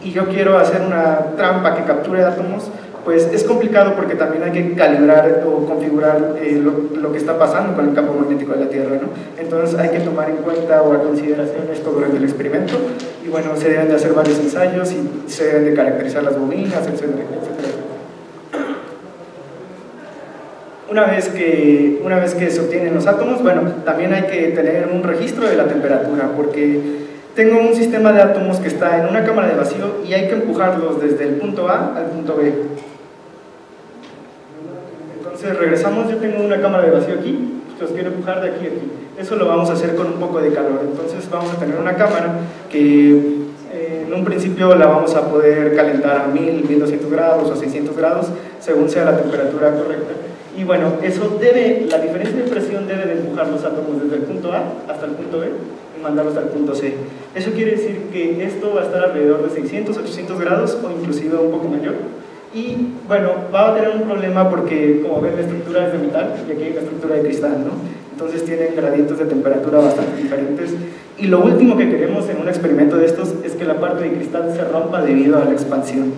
S8: y yo quiero hacer una trampa que capture átomos, pues es complicado porque también hay que calibrar o configurar lo que está pasando con el campo magnético de la Tierra, ¿no? Entonces hay que tomar en cuenta o a consideración esto durante el experimento y bueno, se deben de hacer varios ensayos y se deben de caracterizar las bobinas, etcétera, etcétera. Una vez que se obtienen los átomos, bueno, también hay que tener un registro de la temperatura porque tengo un sistema de átomos que está en una cámara de vacío y hay que empujarlos desde el punto A al punto B. Entonces regresamos, yo tengo una cámara de vacío aquí, los quiero empujar de aquí a aquí. Eso lo vamos a hacer con un poco de calor. Entonces vamos a tener una cámara que en un principio la vamos a poder calentar a 1000, 1200 grados o 600 grados, según sea la temperatura correcta. Y bueno, la diferencia de presión debe de empujar los átomos desde el punto A hasta el punto B y mandarlos al punto C. Eso quiere decir que esto va a estar alrededor de 600, 800 grados o inclusive un poco mayor. Y bueno, va a tener un problema porque, como ven, la estructura es de metal y aquí hay una estructura de cristal, ¿no? Entonces tienen gradientes de temperatura bastante diferentes. Y lo último que queremos en un experimento de estos es que la parte de cristal se rompa debido a la expansión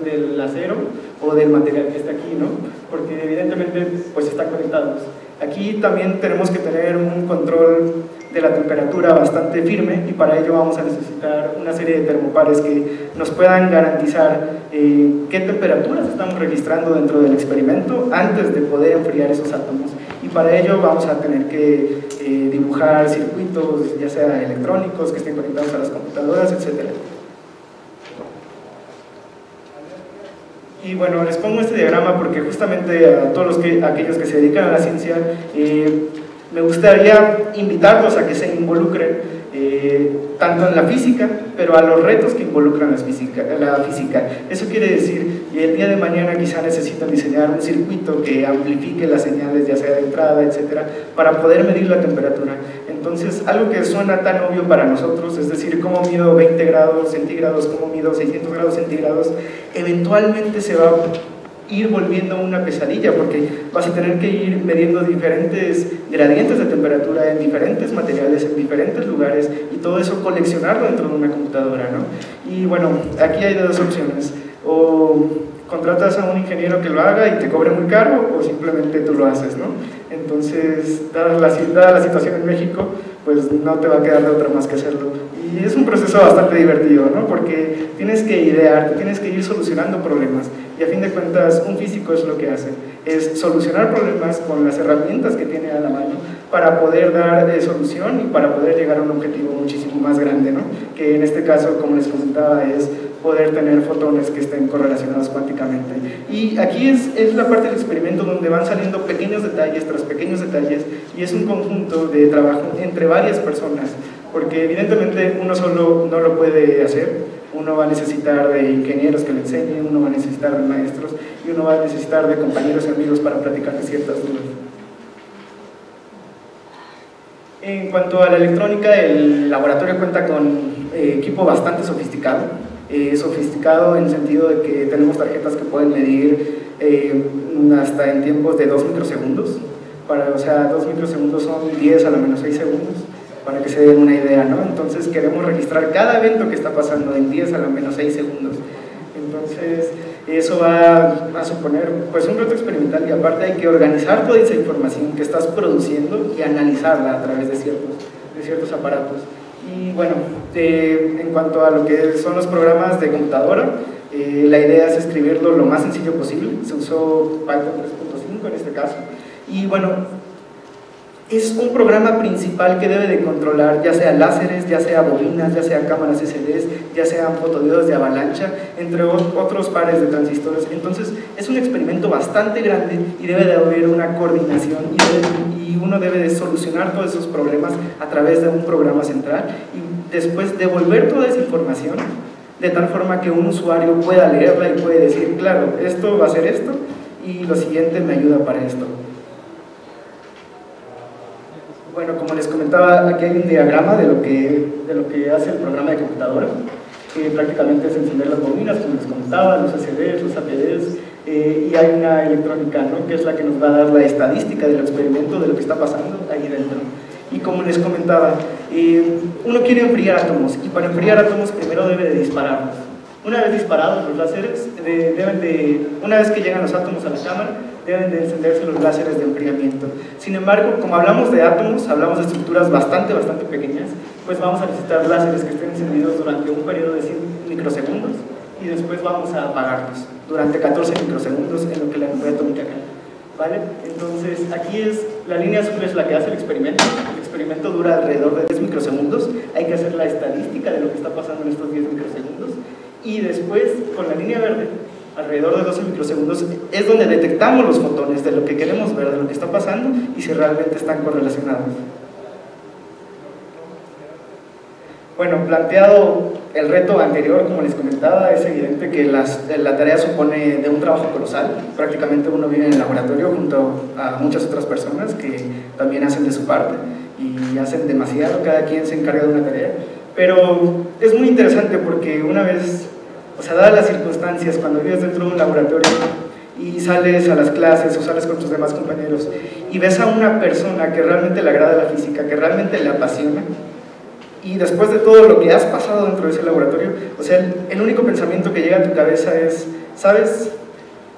S8: del acero o del material que está aquí, ¿no? Porque evidentemente pues están conectados. Aquí también tenemos que tener un control de la temperatura bastante firme y para ello vamos a necesitar una serie de termopares que nos puedan garantizar qué temperaturas estamos registrando dentro del experimento antes de poder enfriar esos átomos. Y para ello vamos a tener que dibujar circuitos, ya sea electrónicos, que estén conectados a las computadoras, etc. Y bueno, les pongo este diagrama porque justamente a todos aquellos que se dedican a la ciencia, me gustaría invitarlos a que se involucren tanto en la física, pero a los retos que involucran la física. Eso quiere decir que el día de mañana quizá necesitan diseñar un circuito que amplifique las señales, ya sea de entrada, etcétera, para poder medir la temperatura. Entonces, algo que suena tan obvio para nosotros, es decir, cómo mido 20 grados centígrados, cómo mido 600 grados centígrados, eventualmente se va a ir volviendo una pesadilla, porque vas a tener que ir midiendo diferentes gradientes de temperatura en diferentes materiales, en diferentes lugares, y todo eso coleccionarlo dentro de una computadora, ¿no? Y bueno, aquí hay dos opciones: o contratas a un ingeniero que lo haga y te cobre muy caro, o simplemente tú lo haces, ¿no? Entonces, dada la situación en México, pues no te va a quedar de otra más que hacerlo. Y es un proceso bastante divertido, ¿no? Porque tienes que idear, tienes que ir solucionando problemas, y a fin de cuentas un físico es lo que hace, es solucionar problemas con las herramientas que tiene a la mano para poder dar solución y para poder llegar a un objetivo muchísimo más grande, ¿no? Que en este caso, como les comentaba, es poder tener fotones que estén correlacionados cuánticamente. Y aquí es la parte del experimento donde van saliendo pequeños detalles tras pequeños detalles, y es un conjunto de trabajo entre varias personas, porque evidentemente uno solo no lo puede hacer. Uno va a necesitar de ingenieros que le enseñen, uno va a necesitar de maestros, y uno va a necesitar de compañeros y amigos para platicar de ciertas dudas. En cuanto a la electrónica, el laboratorio cuenta con equipo bastante sofisticado. Sofisticado en el sentido de que tenemos tarjetas que pueden medir hasta en tiempos de 2 microsegundos. O sea, 2 microsegundos son 10 a la menos 6 segundos, para que se den una idea, ¿no? Entonces queremos registrar cada evento que está pasando en 10 a la menos 6 segundos. Entonces eso va a suponer pues un reto experimental, y aparte hay que organizar toda esa información que estás produciendo y analizarla a través de ciertos aparatos. Y bueno, en cuanto a lo que son los programas de computadora, la idea es escribirlo lo más sencillo posible. Se usó Python 3.5 en este caso, y bueno, es un programa principal que debe de controlar ya sea láseres, ya sea bobinas, ya sea cámaras SDs, ya sean fotodiodos de avalancha, entre otros pares de transistores. Entonces es un experimento bastante grande y debe de haber una coordinación, y uno debe de solucionar todos esos problemas a través de un programa central, y después devolver toda esa información de tal forma que un usuario pueda leerla y puede decir, claro, esto va a ser esto y lo siguiente me ayuda para esto. Bueno, como les comentaba, aquí hay un diagrama de lo que hace el programa de computadora, que prácticamente es encender las bobinas, como les comentaba, los SDs, los APDs, y hay una electrónica, ¿no?, que es la que nos va a dar la estadística del experimento, de lo que está pasando ahí dentro. Y como les comentaba, uno quiere enfriar átomos, y para enfriar átomos primero debe de dispararlos. Una vez disparados los láseres, una vez que llegan los átomos a la cámara, deben de encenderse los láseres de enfriamiento. Sin embargo, como hablamos de átomos, hablamos de estructuras bastante pequeñas, pues vamos a necesitar láseres que estén encendidos durante un periodo de 100 microsegundos, y después vamos a apagarlos durante 14 microsegundos en lo que la energía atómica cae, ¿vale? Entonces, aquí la línea azul es la que hace el experimento. El experimento dura alrededor de 10 microsegundos, hay que hacer la estadística de lo que está pasando en estos 10 microsegundos, y después, con la línea verde, alrededor de 12 microsegundos, es donde detectamos los fotones de lo que queremos ver, de lo que está pasando, y si realmente están correlacionados. Bueno, planteado el reto anterior, como les comentaba, es evidente que la tarea supone de un trabajo colosal. Prácticamente uno vive en el laboratorio junto a muchas otras personas que también hacen de su parte y hacen demasiado, cada quien se encarga de una tarea. Pero es muy interesante porque una vez, o sea, dadas las circunstancias, cuando vives dentro de un laboratorio y sales a las clases o sales con tus demás compañeros y ves a una persona que realmente le agrada la física, que realmente le apasiona, y después de todo lo que has pasado dentro de ese laboratorio, o sea, el único pensamiento que llega a tu cabeza es, ¿sabes?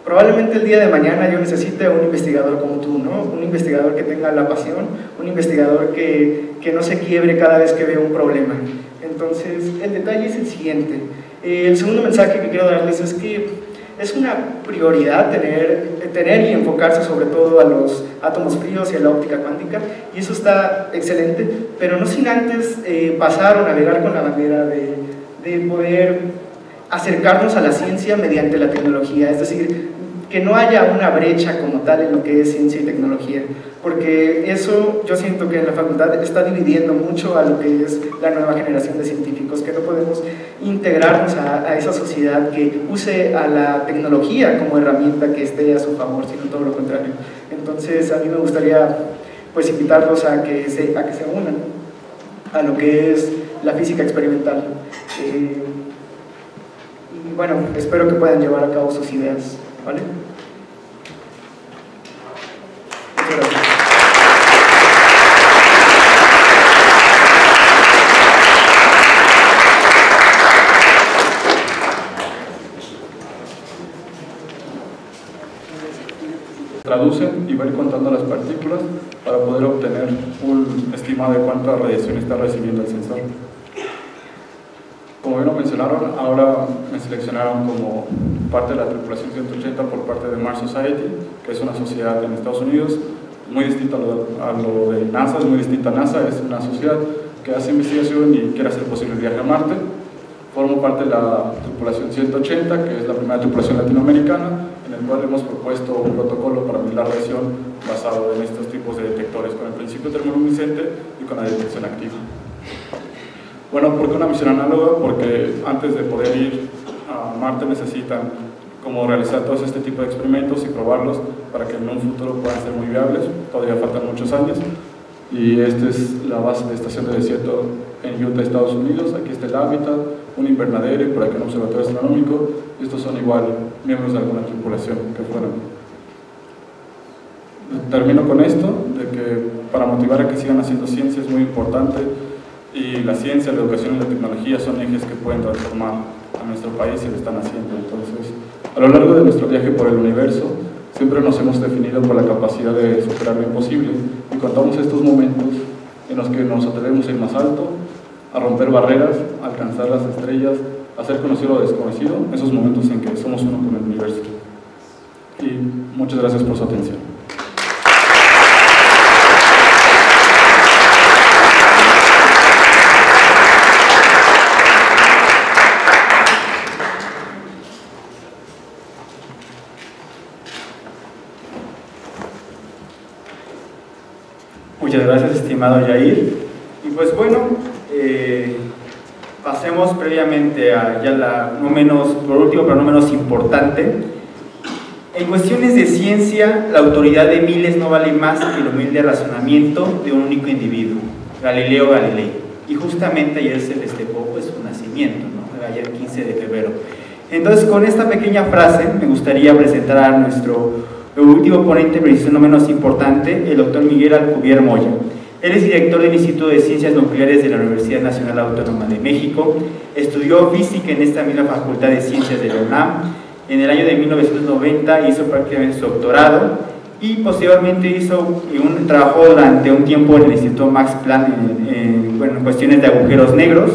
S8: Probablemente el día de mañana yo necesite a un investigador como tú, ¿no? Un investigador que tenga la pasión, un investigador que no se quiebre cada vez que ve un problema. Entonces, el detalle es el siguiente. El segundo mensaje que quiero darles es que es una prioridad tener y enfocarse sobre todo a los átomos fríos y a la óptica cuántica, y eso está excelente, pero no sin antes pasar o navegar con la bandera de poder acercarnos a la ciencia mediante la tecnología, es decir, que no haya una brecha como tal en lo que es ciencia y tecnología, porque eso yo siento que en la facultad está dividiendo mucho a lo que es la nueva generación de científicos, que no podemos integrarnos a esa sociedad que use a la tecnología como herramienta que esté a su favor, sino todo lo contrario. Entonces a mí me gustaría pues invitarlos a que se unan a lo que es la física experimental. Y bueno, espero que puedan llevar a cabo sus ideas, ¿vale? Muchas gracias.
S9: Traducen y va a ir contando las partículas para poder obtener un estimado de cuánta radiación está recibiendo el sensor. Como bien lo mencionaron, ahora me seleccionaron como parte de la tripulación 180 por parte de Mars Society, que es una sociedad en Estados Unidos, muy distinta a lo de NASA, es muy distinta a NASA, es una sociedad que hace investigación y quiere hacer posible el viaje a Marte. Formo parte de la tripulación 180, que es la primera tripulación latinoamericana, en el cual hemos propuesto un protocolo para medir la radiación basado en estos tipos de detectores, con el principio termoluminiscente y con la detección activa. Bueno, ¿por qué una misión análoga? Porque antes de poder ir a Marte necesitan como realizar todo este tipo de experimentos y probarlos para que en un futuro puedan ser muy viables. Todavía faltan muchos años. Y esta es la base de estación de desierto en Utah, Estados Unidos. Aquí está el hábitat, un invernadero y por aquí un observatorio astronómico. Y estos son igual miembros de alguna tripulación que fueron. Termino con esto, de que para motivar a que sigan haciendo ciencia es muy importante, y la ciencia, la educación y la tecnología son ejes que pueden transformar a nuestro país y lo están haciendo. Entonces, a lo largo de nuestro viaje por el universo, siempre nos hemos definido por la capacidad de superar lo imposible, y contamos estos momentos en los que nos atrevemos a ir más alto, a romper barreras, a alcanzar las estrellas, a hacer conocido lo desconocido, esos momentos en que somos uno con el universo. Y muchas gracias por su atención.
S5: Muchas gracias, estimado Yair. Y pues bueno, pasemos previamente a ya la no menos, por último pero no menos importante. En cuestiones de ciencia, la autoridad de miles no vale más que el humilde razonamiento de un único individuo, Galileo Galilei. Y justamente ayer se festejó pues su nacimiento, ¿no? Ayer 15 de febrero. Entonces, con esta pequeña frase me gustaría presentar a nuestro último ponente, pero no menos importante, el doctor Miguel Alcubierre Moya. Él es director del Instituto de Ciencias Nucleares de la Universidad Nacional Autónoma de México. Estudió física en esta misma Facultad de Ciencias de la UNAM. En el año de 1990 hizo prácticamente su doctorado y posteriormente trabajó durante un tiempo en el Instituto Max Planck en cuestiones de agujeros negros.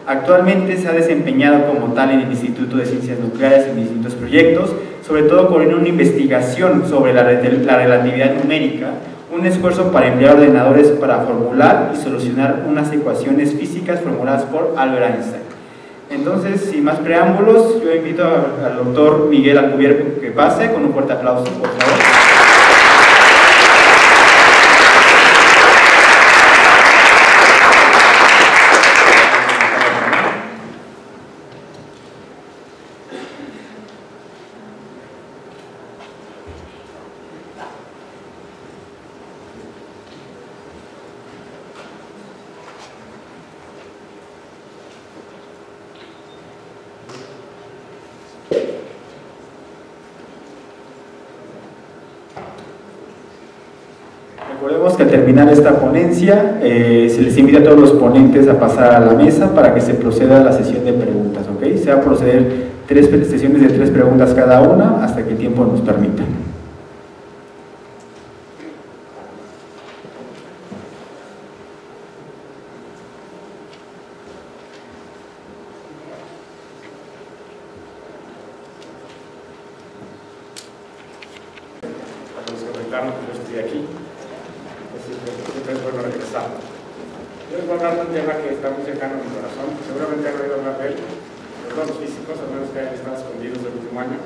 S5: Actualmente se ha desempeñado como tal en el Instituto de Ciencias Nucleares en distintos proyectos, sobre todo con una investigación sobre la relatividad numérica, un esfuerzo para emplear ordenadores para formular y solucionar unas ecuaciones físicas formuladas por Albert Einstein. Entonces, sin más preámbulos, yo invito al doctor Miguel Alcubierre que pase con un fuerte aplauso, por favor. Recordemos que al terminar esta ponencia se les invita a todos los ponentes a pasar a la mesa para que se proceda a la sesión de preguntas, ¿ok? Se va a proceder 3 sesiones de 3 preguntas cada una hasta que el tiempo nos permita.
S10: recordaron que yo estoy aquí, siempre es bueno regresar. Yo les voy a hablar de un tema que está muy cercano a mi corazón, seguramente han oído hablar de él, todos los físicos, al menos que hayan estado escondidos del último año,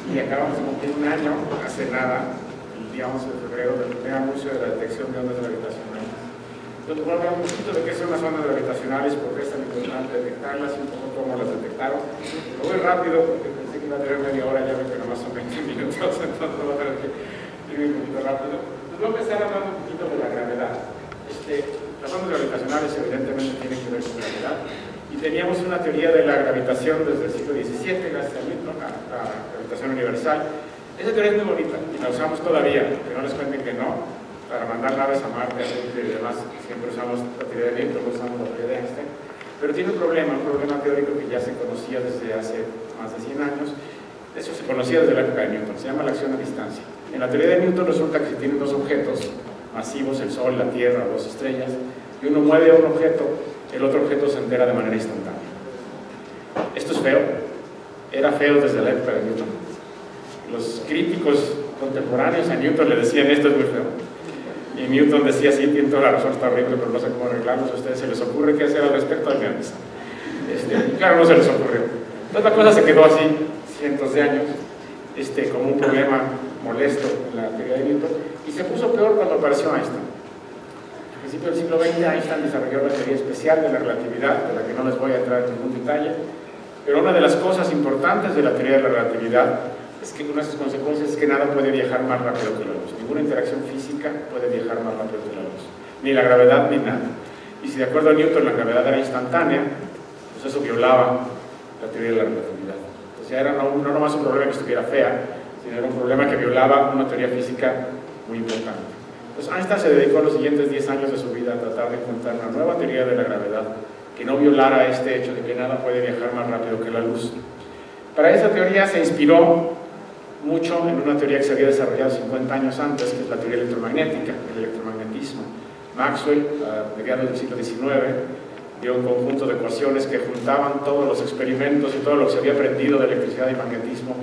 S10: y acabamos de cumplir un año, hace nada, el día 11 de febrero, del primer anuncio de la detección de ondas gravitacionales. Entonces voy a hablar un poquito de qué son las ondas gravitacionales, por qué es tan importante detectarlas y un poco cómo las detectaron. Lo voy rápido porque pensé que iba a tener media hora, ya ven que nomás son 20 minutos, entonces voy a tener que ir un poquito rápido. Entonces voy a empezar hablando un poquito de la gravedad. Las ondas gravitacionales evidentemente tienen que ver con gravedad. Y teníamos una teoría de la gravitación desde el siglo XVII, gracias a Newton, la gravitación universal. Esa teoría es muy bonita y la usamos todavía, que no les cuenten que no, para mandar naves a Marte y demás. Siempre usamos la teoría de Newton, usamos la teoría de Einstein, pero tiene un problema teórico que ya se conocía desde hace más de 100 años. Eso se conocía desde la época de Newton, se llama la acción a distancia. En la teoría de Newton resulta que si tienen dos objetos masivos, el Sol, la Tierra, dos estrellas, y uno mueve a un objeto, el otro objeto se entera de manera instantánea. Esto es feo, era feo desde la época de Newton. Los críticos contemporáneos a Newton le decían esto es muy feo. Y Newton decía, sí, tiene toda la razón, está horrible, pero no sé cómo arreglarlo. Si a ustedes se les ocurre qué hacer al respecto, al menos. Claro, no se les ocurrió. Entonces la cosa se quedó así, cientos de años, como un problema molesto en la teoría de Newton, y se puso peor cuando apareció Einstein. Al principio del siglo XX, Einstein desarrolló la teoría especial de la relatividad, de la que no les voy a entrar en ningún detalle, pero una de las cosas importantes de la teoría de la relatividad es que una de sus consecuencias es que nada puede viajar más rápido que la luz. Ninguna interacción física puede viajar más rápido que la luz. Ni la gravedad ni nada. Y si de acuerdo a Newton la gravedad era instantánea, pues eso violaba la teoría de la relatividad. Entonces ya era no nomás un problema que estuviera fea, sino era un problema que violaba una teoría física muy importante. Entonces Einstein se dedicó los siguientes 10 años de su vida a tratar de encontrar una nueva teoría de la gravedad que no violara este hecho de que nada puede viajar más rápido que la luz. Para esa teoría se inspiró mucho en una teoría que se había desarrollado 50 años antes, que es la teoría electromagnética, el electromagnetismo. Maxwell, a mediados del siglo XIX, dio un conjunto de ecuaciones que juntaban todos los experimentos y todo lo que se había aprendido de electricidad y magnetismo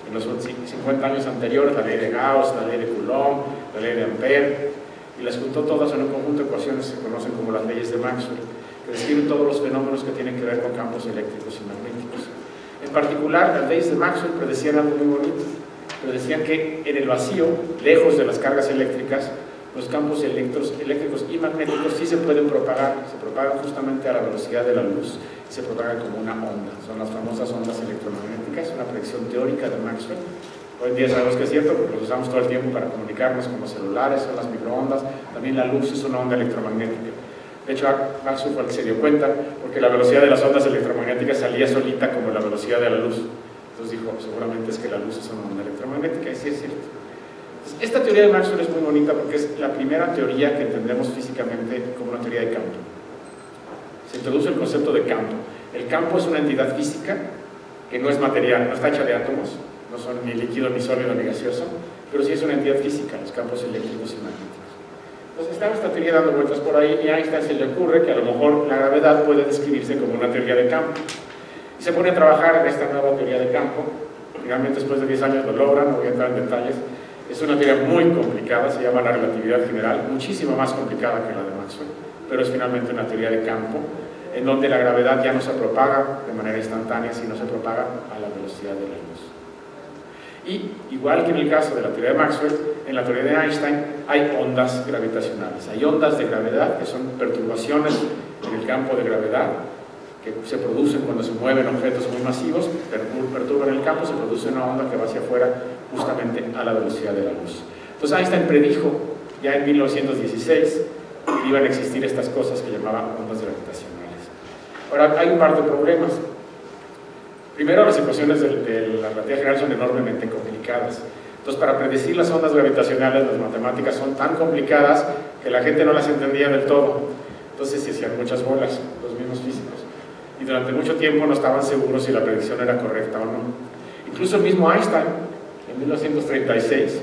S10: en los 50 años anteriores, la ley de Gauss, la ley de Coulomb, la ley de Ampère, y las juntó todas en un conjunto de ecuaciones que se conocen como las leyes de Maxwell, que describen todos los fenómenos que tienen que ver con campos eléctricos y magnéticos. En particular, las leyes de Maxwell predecían algo muy bonito. Predecían que en el vacío, lejos de las cargas eléctricas, los campos eléctricos y magnéticos sí se pueden propagar, se propagan justamente a la velocidad de la luz, y se propagan como una onda. Son las famosas ondas electromagnéticas, una predicción teórica de Maxwell. Hoy en día sabemos que es cierto porque los usamos todo el tiempo para comunicarnos con los celulares, son las microondas, también la luz es una onda electromagnética. De hecho, Maxwell fue el que se dio cuenta, porque la velocidad de las ondas electromagnéticas salía solita como la velocidad de la luz. Entonces dijo, seguramente es que la luz es una onda electromagnética, y sí es cierto. Entonces, esta teoría de Maxwell es muy bonita porque es la primera teoría que entendemos físicamente como una teoría de campo. Se introduce el concepto de campo. El campo es una entidad física que no es material, no está hecha de átomos, no son ni líquido, ni sólido, ni gaseoso, pero sí es una entidad física, los campos eléctricos y magnéticos. Entonces estaba esta teoría dando vueltas por ahí y a Einstein se le ocurre que a lo mejor la gravedad puede describirse como una teoría de campo. Y se pone a trabajar en esta nueva teoría de campo. Finalmente, después de 10 años lo logran, no voy a entrar en detalles. Es una teoría muy complicada, se llama la relatividad general, muchísimo más complicada que la de Maxwell, pero es finalmente una teoría de campo, en donde la gravedad ya no se propaga de manera instantánea, sino se propaga a la velocidad de la luz. Y, igual que en el caso de la teoría de Maxwell, en la teoría de Einstein hay ondas gravitacionales. Hay ondas de gravedad, que son perturbaciones en el campo de gravedad, que se producen cuando se mueven objetos muy masivos, perturban el campo, se produce una onda que va hacia afuera justamente a la velocidad de la luz. Entonces Einstein predijo ya en 1916 que iban a existir estas cosas que llamaban ondas gravitacionales. Ahora, hay un par de problemas. Primero, las ecuaciones de la relatividad general son enormemente complicadas. Entonces, para predecir las ondas gravitacionales, las matemáticas son tan complicadas que la gente no las entendía del todo. Entonces, se hacían muchas bolas, los mismos físicos. Y durante mucho tiempo no estaban seguros si la predicción era correcta o no. Incluso el mismo Einstein, en 1936,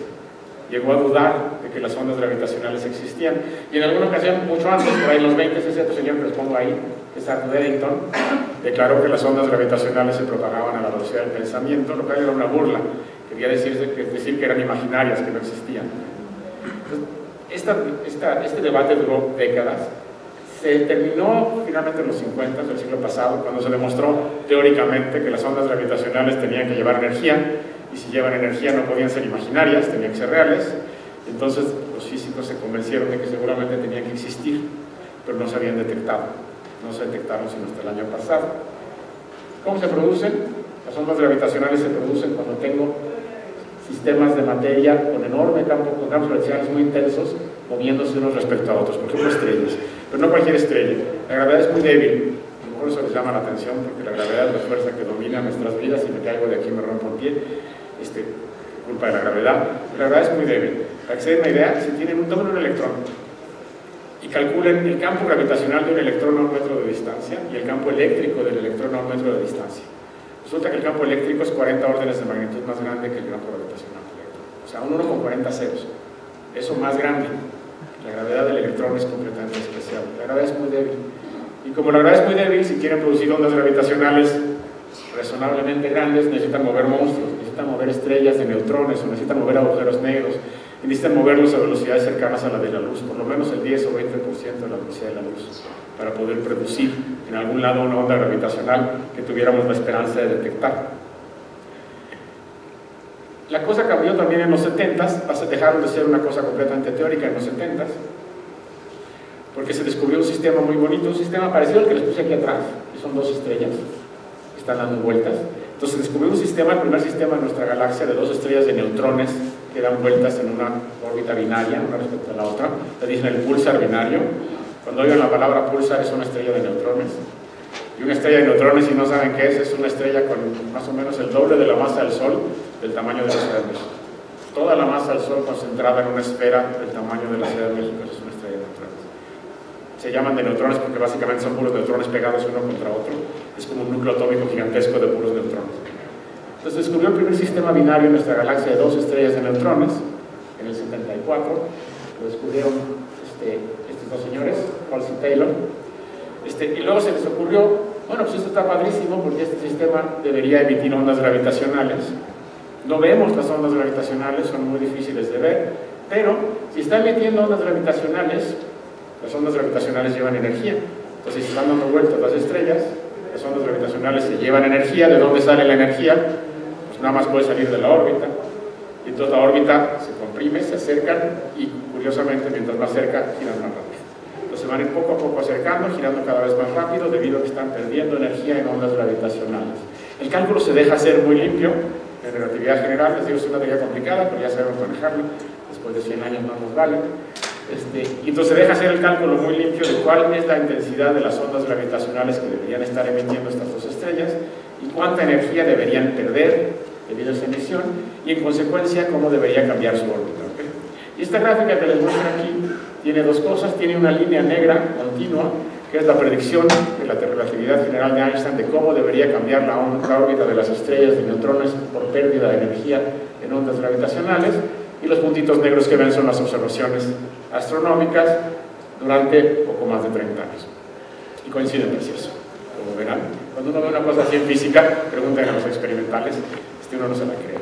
S10: llegó a dudar de que las ondas gravitacionales existían. Y en alguna ocasión, mucho antes, por ahí en los 20, ese otro señor que les pongo ahí, que es Arthur Eddington, declaró que las ondas gravitacionales se propagaban a la velocidad del pensamiento, lo cual era una burla. Quería decir que eran imaginarias, que no existían. Este debate duró décadas. Se terminó finalmente en los 50 del siglo pasado, cuando se demostró teóricamente que las ondas gravitacionales tenían que llevar energía, y si llevan energía no podían ser imaginarias, tenían que ser reales. Entonces los físicos se convencieron de que seguramente tenían que existir, pero no se habían detectado. No se detectaron sino hasta el año pasado. ¿Cómo se producen? Las ondas gravitacionales se producen cuando tengo sistemas de materia con enorme campo, con campos gravitacionales muy intensos, moviéndose unos respecto a otros, por ejemplo estrellas, pero no cualquier estrella. La gravedad es muy débil, a lo mejor eso les llama la atención, porque la gravedad es la fuerza que domina nuestras vidas, y me caigo de aquí me rompo el pie, culpa de la gravedad. La gravedad es muy débil. Para que se den una idea, si tomen un electrón y calculen el campo gravitacional de un electrón a 1 metro de distancia y el campo eléctrico del electrón a 1 metro de distancia, resulta que el campo eléctrico es 40 órdenes de magnitud más grande que el campo gravitacional del electrón. O sea, un 1 con 40 ceros. Eso más grande. La gravedad del electrón es completamente especial. La gravedad es muy débil. Y como la gravedad es muy débil, si quieren producir ondas gravitacionales razonablemente grandes, necesitan mover monstruos, necesitan mover estrellas de neutrones, o necesitan mover agujeros negros, y necesitan moverlos a velocidades cercanas a la de la luz, por lo menos el 10 o 20% de la velocidad de la luz, para poder producir en algún lado una onda gravitacional que tuviéramos la esperanza de detectar. La cosa cambió también en los 70s, dejaron de ser una cosa completamente teórica en los 70s, porque se descubrió un sistema muy bonito, un sistema parecido al que les puse aquí atrás, que son 2 estrellas que están dando vueltas. Entonces se descubrió un sistema, el primer sistema de nuestra galaxia, de 2 estrellas de neutrones que dan vueltas en una órbita binaria, una respecto a la otra. Le dicen el púlsar binario. Cuando oigan la palabra púlsar, es una estrella de neutrones. Y una estrella de neutrones, si no saben qué es una estrella con más o menos el doble de la masa del Sol, del tamaño de la Ciudad de México. Toda la masa del Sol concentrada en una esfera del tamaño de la Ciudad de México, es una estrella de neutrones. Se llaman de neutrones porque básicamente son puros neutrones pegados uno contra otro. Es como un núcleo atómico gigantesco de puros neutrones. Entonces descubrió el primer sistema binario en nuestra galaxia de 2 estrellas de neutrones, en el 74. Lo descubrieron estos 2 señores, Halsey y Taylor. Y luego se les ocurrió, bueno, pues esto está padrísimo porque este sistema debería emitir ondas gravitacionales. No vemos las ondas gravitacionales, son muy difíciles de ver, pero si está emitiendo ondas gravitacionales, las ondas gravitacionales llevan energía. Entonces, si están dando vueltas las estrellas, las ondas gravitacionales se llevan energía. ¿De dónde sale la energía? Pues nada más puede salir de la órbita. Y entonces la órbita se comprime, se acercan y, curiosamente, mientras más cerca, giran más rápido. Entonces se van a ir poco a poco acercando, girando cada vez más rápido, debido a que están perdiendo energía en ondas gravitacionales. El cálculo se deja hacer muy limpio. En relatividad general, les digo, es una teoría complicada, pero ya sabemos manejarlo. Después de 100 años no nos vale. Y entonces se deja hacer el cálculo muy limpio de cuál es la intensidad de las ondas gravitacionales que deberían estar emitiendo estas 2 estrellas y cuánta energía deberían perder debido a esa emisión, y en consecuencia cómo debería cambiar su órbita. ¿Okay? Y esta gráfica que les muestro aquí tiene 2 cosas. Tiene una línea negra continua, que es la predicción de la relatividad general de Einstein de cómo debería cambiar la órbita de las estrellas de neutrones por pérdida de energía en ondas gravitacionales, y los puntitos negros que ven son las observaciones astronómicas durante poco más de 30 años. Y coinciden precioso, como verán. Cuando uno ve una cosa así en física, pregunten a los experimentales, uno no se la cree.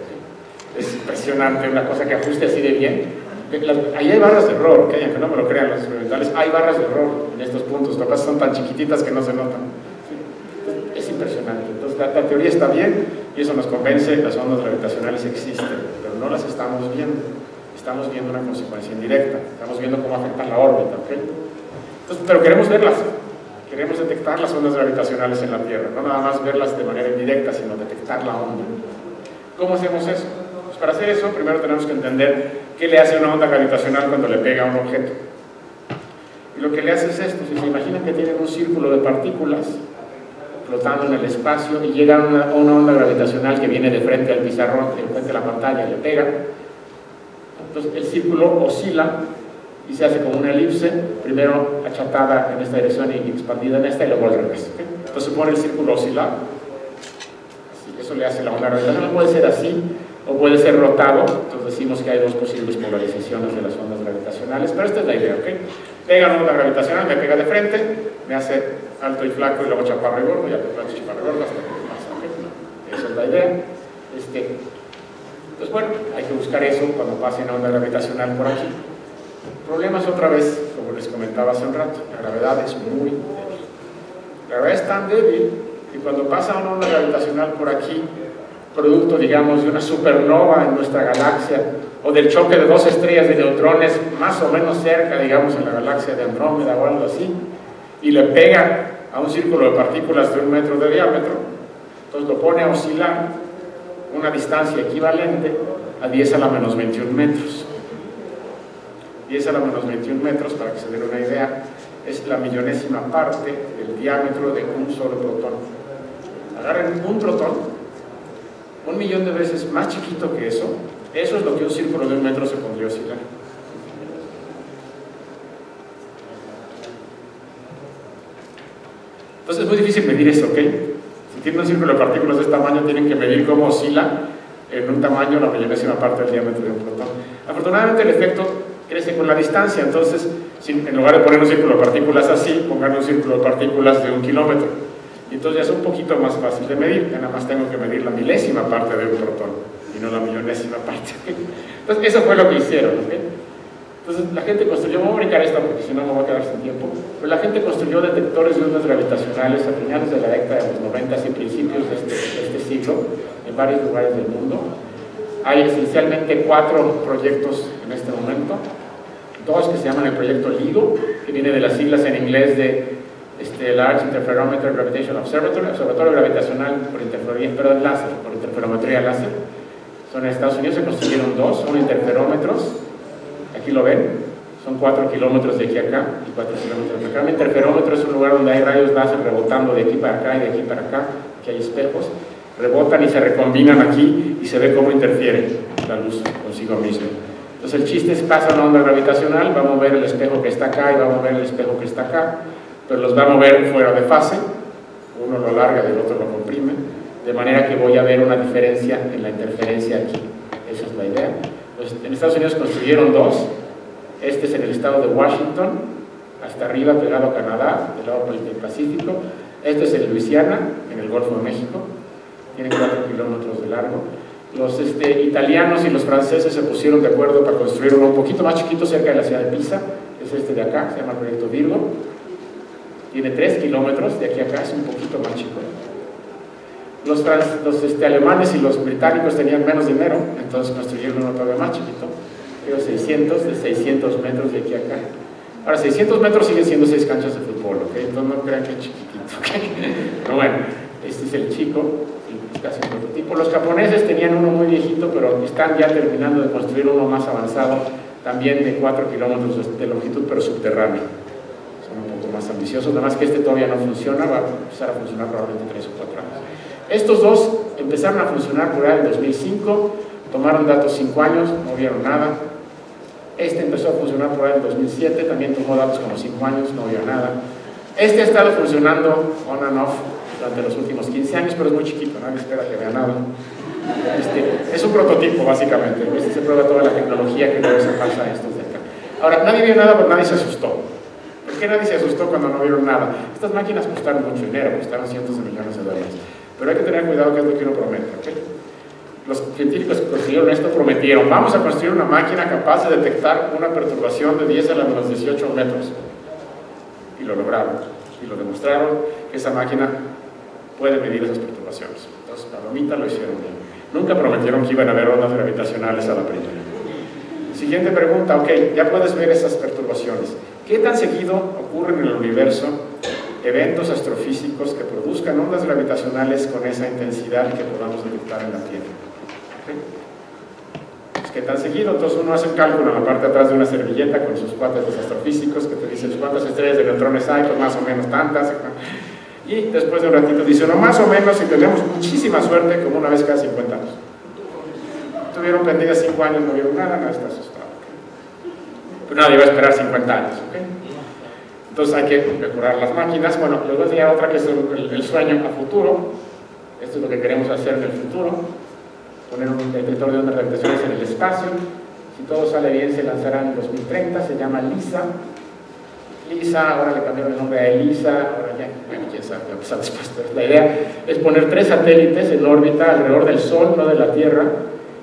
S10: Es impresionante, una cosa que ajuste así de bien. Ahí hay barras de error, que aunque no me lo crean los experimentales, hay barras de error en estos puntos. Lo que pasa son tan chiquititas que no se notan. ¿Sí? Es impresionante. Entonces la teoría está bien y eso nos convence. Las ondas gravitacionales existen, pero no las estamos viendo. Estamos viendo una consecuencia indirecta. Estamos viendo cómo afectan la órbita. ¿Okay? Entonces, pero queremos verlas. Queremos detectar las ondas gravitacionales en la Tierra. No nada más verlas de manera indirecta, sino detectar la onda. ¿Cómo hacemos eso? Pues para hacer eso, primero tenemos que entender qué le hace una onda gravitacional cuando le pega a un objeto. Y lo que le hace es esto. Si se imaginan que tienen un círculo de partículas flotando en el espacio y llega una onda gravitacional que viene de frente al pizarrón, de frente a la pantalla, y le pega, entonces el círculo oscila y se hace como una elipse, primero achatada en esta dirección y expandida en esta, y luego al revés. ¿Okay? Entonces se pone el círculo oscilar. Eso le hace la onda gravitacional. Puede ser así o puede ser rotado. Entonces decimos que hay 2 posibles polarizaciones de las ondas gravitacionales, pero esta es la idea, ¿ok? Pega una onda gravitacional, me pega de frente, me hace alto y flaco y luego chaparro y gordo, y alto, flaco y chaparro y gordo hasta que pasa, ¿ok? Esa es la idea. Entonces bueno, hay que buscar eso cuando pase una onda gravitacional por aquí. El problema es otra vez, como les comentaba hace un rato, la gravedad es muy débil. La gravedad es tan débil que cuando pasa una onda gravitacional por aquí, producto, digamos, de una supernova en nuestra galaxia, o del choque de dos estrellas de neutrones más o menos cerca, digamos, en la galaxia de Andrómeda o algo así, y le pega a un círculo de partículas de 1 metro de diámetro, entonces lo pone a oscilar una distancia equivalente a 10 a la menos 21 metros. 10 a la menos 21 metros, para que se den una idea, es la millonésima parte del diámetro de un solo protón. Agarren un protón, 1.000.000 de veces más chiquito que eso es lo que un círculo de 1 metro se pondría a oscilar. Entonces es muy difícil medir eso, ¿ok? Si tienen un círculo de partículas de este tamaño, tienen que medir cómo oscila en un tamaño la millonésima parte del diámetro de un protón. Afortunadamente el efecto crece con la distancia, entonces en lugar de poner un círculo de partículas así, pongan un círculo de partículas de 1 kilómetro. Y entonces ya es un poquito más fácil de medir, ya nada más tengo que medir la milésima parte de un protón y no la millonésima parte. Entonces eso fue lo que hicieron, ¿ok? Entonces la gente construyó, vamos a brincar esta porque si no me voy a quedar sin tiempo, pero la gente construyó detectores de ondas gravitacionales a finales de la década de los 90 y principios de este siglo en varios lugares del mundo. Hay esencialmente 4 proyectos en este momento, 2 que se llaman el proyecto LIGO, que viene de las siglas en inglés de Large Interferometer Gravitation Observatory, observatorio gravitacional por interferometría láser. Son en Estados Unidos, se construyeron 2, son interferómetros, aquí lo ven, son 4 kilómetros de aquí a acá y 4 kilómetros de acá. Un interferómetro es un lugar donde hay rayos láser rebotando de aquí para acá y de aquí para acá, que hay espejos, rebotan y se recombinan aquí y se ve cómo interfiere la luz consigo mismo. Entonces el chiste es que pasa una onda gravitacional, va a mover el espejo que está acá y va a mover el espejo que está acá, pero los va a mover fuera de fase, uno lo alarga y el otro lo comprime, de manera que voy a ver una diferencia en la interferencia aquí. Esa es la idea. Pues en Estados Unidos construyeron 2, este es en el estado de Washington, hasta arriba pegado a Canadá, del lado del Pacífico, este es en Luisiana, en el Golfo de México, tiene 4 kilómetros de largo. Los italianos y los franceses se pusieron de acuerdo para construir uno un poquito más chiquito cerca de la ciudad de Pisa, es este de acá, se llama el proyecto Virgo, tiene 3 kilómetros, de aquí a acá es un poquito más chico. Los alemanes y los británicos tenían menos dinero, entonces construyeron uno todavía más chiquito, creo 600 metros de aquí a acá. Ahora, 600 metros siguen siendo 6 canchas de fútbol, ¿ok? Entonces no crean que es chiquitito, ¿ok? Pero bueno, este es el chico, es casi un prototipo. Los japoneses tenían uno muy viejito, pero están ya terminando de construir uno más avanzado, también de 4 kilómetros de longitud, pero subterráneo. Son un poco más ambiciosos, nada más que este todavía no funciona, va a empezar a funcionar probablemente 3 o 4 años. Estos 2 empezaron a funcionar por ahí en 2005, tomaron datos 5 años, no vieron nada. Este empezó a funcionar por ahí en 2007, también tomó datos como 5 años, no vio nada. Este ha estado funcionando on and off durante los últimos 15 años, pero es muy chiquito, nadie espera que vea nada. Es un prototipo, básicamente. Se prueba toda la tecnología que luego se pasa a estos de acá. Ahora, nadie vio nada, pero nadie se asustó. ¿Por qué nadie se asustó cuando no vieron nada? Estas máquinas costaron mucho dinero, costaron cientos de millones de dólares. Pero hay que tener cuidado que es lo que uno promete, ¿ok? Los científicos que construyeron esto prometieron, vamos a construir una máquina capaz de detectar una perturbación de 10 a la menos 18 metros. Y lo lograron, y lo demostraron, que esa máquina puede medir esas perturbaciones. Entonces, palomita, lo hicieron bien. Nunca prometieron que iban a haber ondas gravitacionales a la primera. Siguiente pregunta, ok, ya puedes ver esas perturbaciones. ¿Qué tan seguido ocurren en el universo eventos astrofísicos que produzcan ondas gravitacionales con esa intensidad que podamos detectar en la Tierra? ¿Okay? Pues, ¿qué tan seguido? Entonces uno hace un cálculo en la parte de atrás de una servilleta con sus cuates de astrofísicos que te dicen cuántas estrellas de neutrones hay, pues más o menos tantas. Y después de un ratito dice, no, más o menos, si tenemos muchísima suerte, como una vez cada 50 años. Tuvieron prendidas 5 años, no vieron nada, nadie está asustado. ¿Okay? Pero nadie va a esperar 50 años. ¿Okay? Entonces hay que mejorar las máquinas. Bueno, les voy a enseñar otra que es el sueño a futuro. Esto es lo que queremos hacer en el futuro. Poner un detector de ondas gravitacionales en el espacio. Si todo sale bien, se lanzará en 2030. Se llama LISA. LISA, ahora le cambiaron el nombre a ELISA. Ahora ya, bueno, quién sabe qué va a pasar después. Pero la idea es poner 3 satélites en órbita alrededor del Sol, no de la Tierra,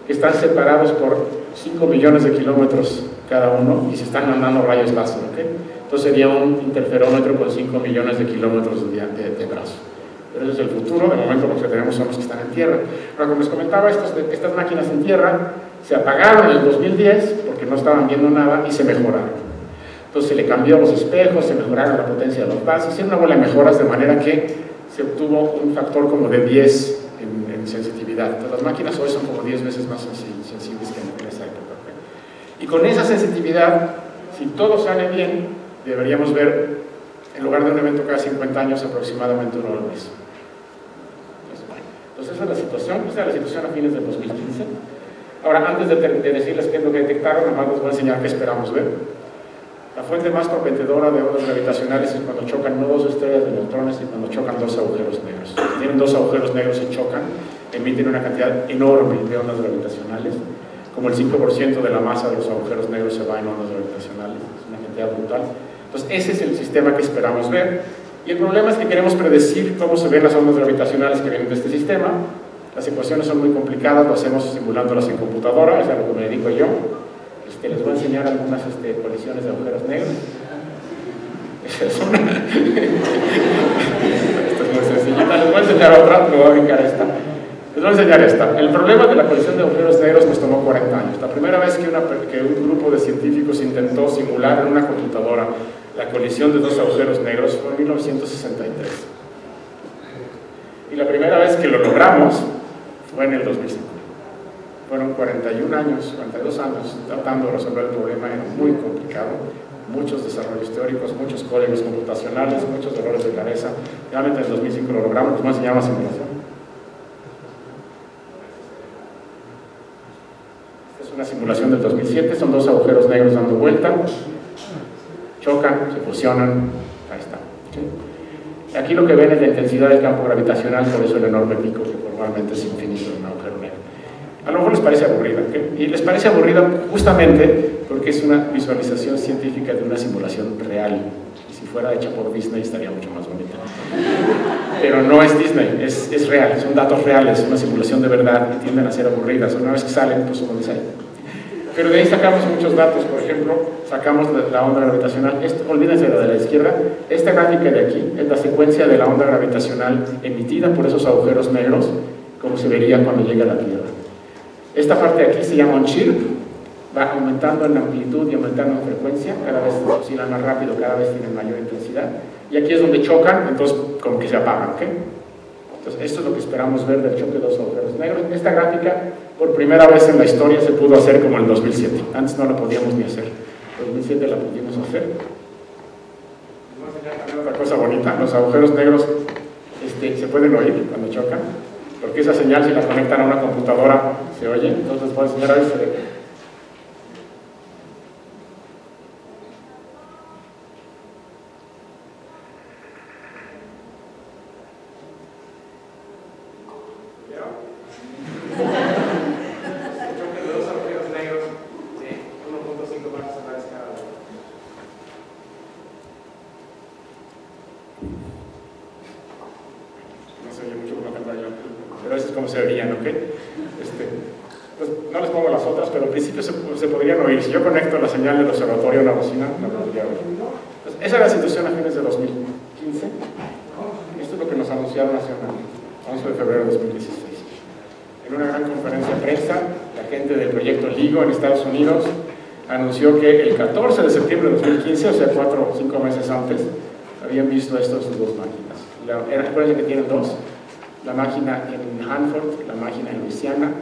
S10: que están separados por 5 millones de kilómetros cada uno y se están mandando rayos láser, ¿ok? Entonces sería un interferómetro con 5 millones de kilómetros de brazo. Pero ese es el futuro. De momento los que tenemos son los que están en tierra. Ahora, como les comentaba, estas máquinas en tierra se apagaron en el 2010 porque no estaban viendo nada y se mejoraron. Entonces se le cambió los espejos, se mejoraron la potencia de los vasos, hicieron una bola de mejoras de manera que se obtuvo un factor como de 10 en sensitividad. Entonces las máquinas hoy son como 10 veces más sensibles que en esa época. Y con esa sensitividad, si todo sale bien, deberíamos ver, en lugar de un evento cada 50 años, aproximadamente uno al mes. Entonces esa es la situación, a fines del 2015. Ahora, antes de decirles qué es lo que detectaron, nomás les voy a enseñar qué esperamos ver. La fuente más prometedora de ondas gravitacionales es cuando chocan no dos estrellas de neutrones, sino cuando chocan dos agujeros negros. Si tienen dos agujeros negros y chocan, emiten una cantidad enorme de ondas gravitacionales, como el 5% de la masa de los agujeros negros se va en ondas gravitacionales, es una cantidad brutal. Entonces ese es el sistema que esperamos ver, y el problema es que queremos predecir cómo se ven las ondas gravitacionales que vienen de este sistema. Las ecuaciones son muy complicadas, lo hacemos simulándolas en computadora, es a lo que me dedico yo. Les voy a enseñar algunas colisiones de agujeros negros. Esta es una. Esta es muy sencillita. Les voy a enseñar otra, me voy a brincar esta. Les voy a enseñar esta. El problema de la colisión de agujeros negros nos tomó 40 años. La primera vez que un grupo de científicos intentó simular en una computadora la colisión de dos agujeros negros fue en 1963. Y la primera vez que lo logramos fue en el 2005. Fueron 41 años, 42 años tratando de resolver el problema, era muy complicado, muchos desarrollos teóricos, muchos códigos computacionales, muchos dolores de cabeza. Finalmente en el 2005 lo logramos, les voy a enseñar una simulación. Esta es una simulación del 2007, son dos agujeros negros dando vuelta, chocan, se fusionan, ahí está. ¿Sí? Aquí lo que ven es la intensidad del campo gravitacional, por eso el enorme pico que formalmente es infinito en un agujero negro. A lo mejor les parece aburrida, ¿okay? Y les parece aburrida justamente porque es una visualización científica de una simulación real. Y si fuera hecha por Disney estaría mucho más bonita. Pero no es Disney, es real, son datos reales, una simulación de verdad y tienden a ser aburridas. Una vez que salen, pues uno dice ahí. Pero de ahí sacamos muchos datos, por ejemplo, sacamos la onda gravitacional. Olvídense de la izquierda. Esta gráfica de aquí es la secuencia de la onda gravitacional emitida por esos agujeros negros, como se vería cuando llega a la Tierra. Esta parte de aquí se llama un chirp, va aumentando en amplitud y aumentando en frecuencia, cada vez oscilan más rápido, cada vez tienen mayor intensidad, y aquí es donde chocan, entonces como que se apagan, ¿ok? Entonces esto es lo que esperamos ver del choque de dos agujeros negros. Esta gráfica, por primera vez en la historia, se pudo hacer como en el 2007, antes no la podíamos ni hacer, en el 2007 la pudimos hacer. Voy a enseñar también otra cosa bonita, los agujeros negros se pueden oír cuando chocan, porque esa señal, si la conectan a una computadora, se oye. Entonces les voy a enseñar a ver si se ve. Choque de dos agujeros negros, 1.5 metros a la escala. No se oye mucho con la pantalla, pero eso es como se verían, ¿ok? Pues no les pongo las otras, pero al principio se podrían oír. Si yo conecto la señal del observatorio a una bocina, la podría oír. Pues esa es la situación a fines de 2015. Esto es lo que nos anunciaron hace un año, 11 de febrero de 2016. En una gran conferencia de prensa, la gente del proyecto LIGO en Estados Unidos anunció que el 14 de septiembre de 2015, o sea 4 o 5 meses antes, habían visto esto en sus dos máquinas. Recuerden que tienen dos, la máquina en Hanford, la máquina en Luisiana,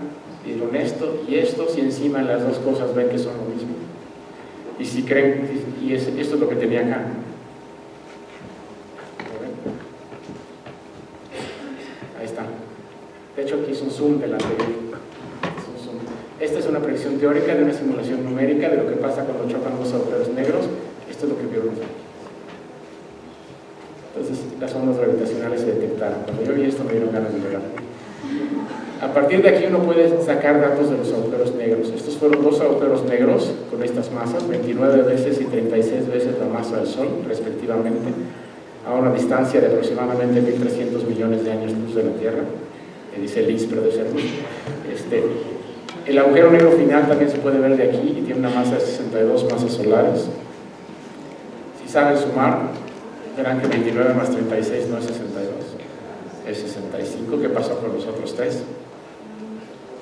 S10: vieron esto y esto, si encima en las dos cosas ven que son lo mismo. Y si creen, y esto es lo que tenía acá. Ahí está. De hecho, aquí es un zoom del anterior. Esta es una predicción teórica de una simulación numérica de lo que pasa cuando chocan dos agujeros negros. Esto es lo que vieron. Entonces, las ondas gravitacionales se detectaron. Cuando yo vi esto me dieron ganas de llorar. A partir de aquí uno puede sacar datos de los agujeros negros. Estos fueron dos agujeros negros con estas masas, 29 veces y 36 veces la masa del Sol, respectivamente, a una distancia de aproximadamente 1.300 millones de años luz de la Tierra, que dice LIS, pero debe ser luz. El agujero negro final también se puede ver de aquí y tiene una masa de 62 masas solares. Si saben sumar, verán que 29 más 36 no es 62, es 65. ¿Qué pasó con los otros tres?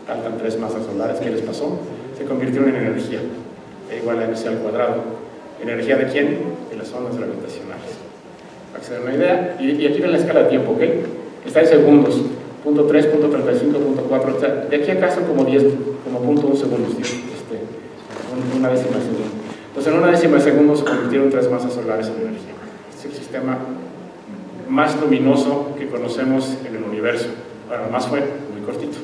S10: Faltan 3 masas solares. ¿Qué les pasó? Se convirtieron en energía, E igual a mc al cuadrado. ¿Energía de quién? De las ondas gravitacionales. Para que se den una idea, y aquí ven la escala de tiempo, ¿ok? Está en segundos, punto 3, punto 35, punto 4, de aquí acá son como 10, como punto 1 segundos, una décima de segundo. Entonces en una décima de segundo se convirtieron 3 masas solares en energía. Es el sistema más luminoso que conocemos en el universo. Bueno, más fue muy cortito.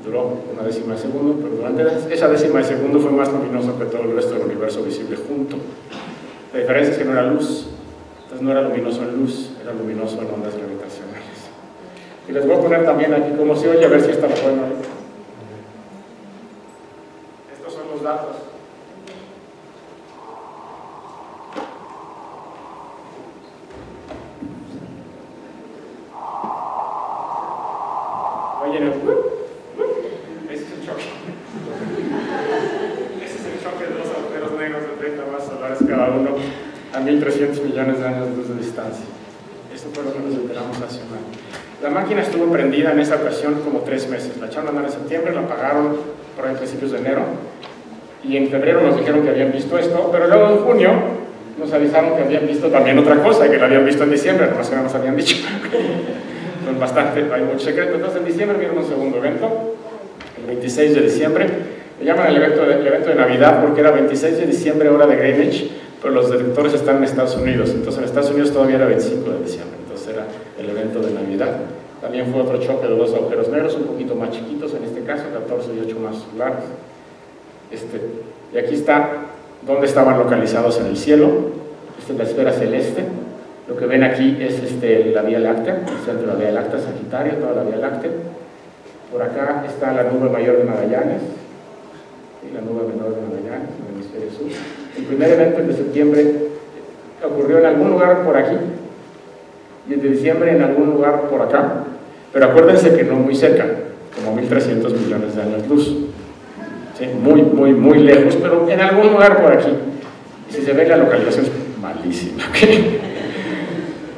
S10: Duró una décima de segundo, pero durante esa décima de segundo fue más luminoso que todo el resto del universo visible junto. La diferencia es que no era luz, entonces no era luminoso en luz, era luminoso en ondas gravitacionales. Y les voy a poner también aquí cómo se oye, a ver si esta la pueden oír. Estos son los datos. Oyen el ese es el choque. Ese es el choque de dos agujeros negros de 30 masas solares cada uno a 1.300 millones de años de luz de distancia. Esto fue lo que nos enteramos hace un año. La máquina estuvo prendida en esa ocasión como 3 meses. La echaron a andar en septiembre, la apagaron por ahí a principios de enero. Y en febrero nos dijeron que habían visto esto, pero luego en junio nos avisaron que habían visto también otra cosa y que la habían visto en diciembre, nomás que no nos habían dicho. Son bastante, hay mucho secreto. Entonces en diciembre vieron un segundo evento, el 26 de diciembre. Le llaman el evento de Navidad porque era 26 de diciembre, hora de Greenwich, pero los detectores están en Estados Unidos. Entonces en Estados Unidos todavía era 25 de diciembre. Era el evento de Navidad. También fue otro choque de 2 agujeros negros, un poquito más chiquitos, en este caso 14 y 8 más solares. Y aquí está dónde estaban localizados en el cielo. Esta es la esfera celeste. Lo que ven aquí es la Vía Láctea, el centro de la Vía Láctea, Sagitario, toda la Vía Láctea. Por acá está la nube mayor de Magallanes y la nube menor de Magallanes, en el hemisferio sur. El primer evento, el de septiembre, ocurrió en algún lugar por aquí, y el de diciembre en algún lugar por acá, pero acuérdense que no muy cerca, como 1.300 millones de años luz. ¿Sí? Muy lejos, pero en algún lugar por aquí. Y si se ve, la localización es malísima, ¿okay?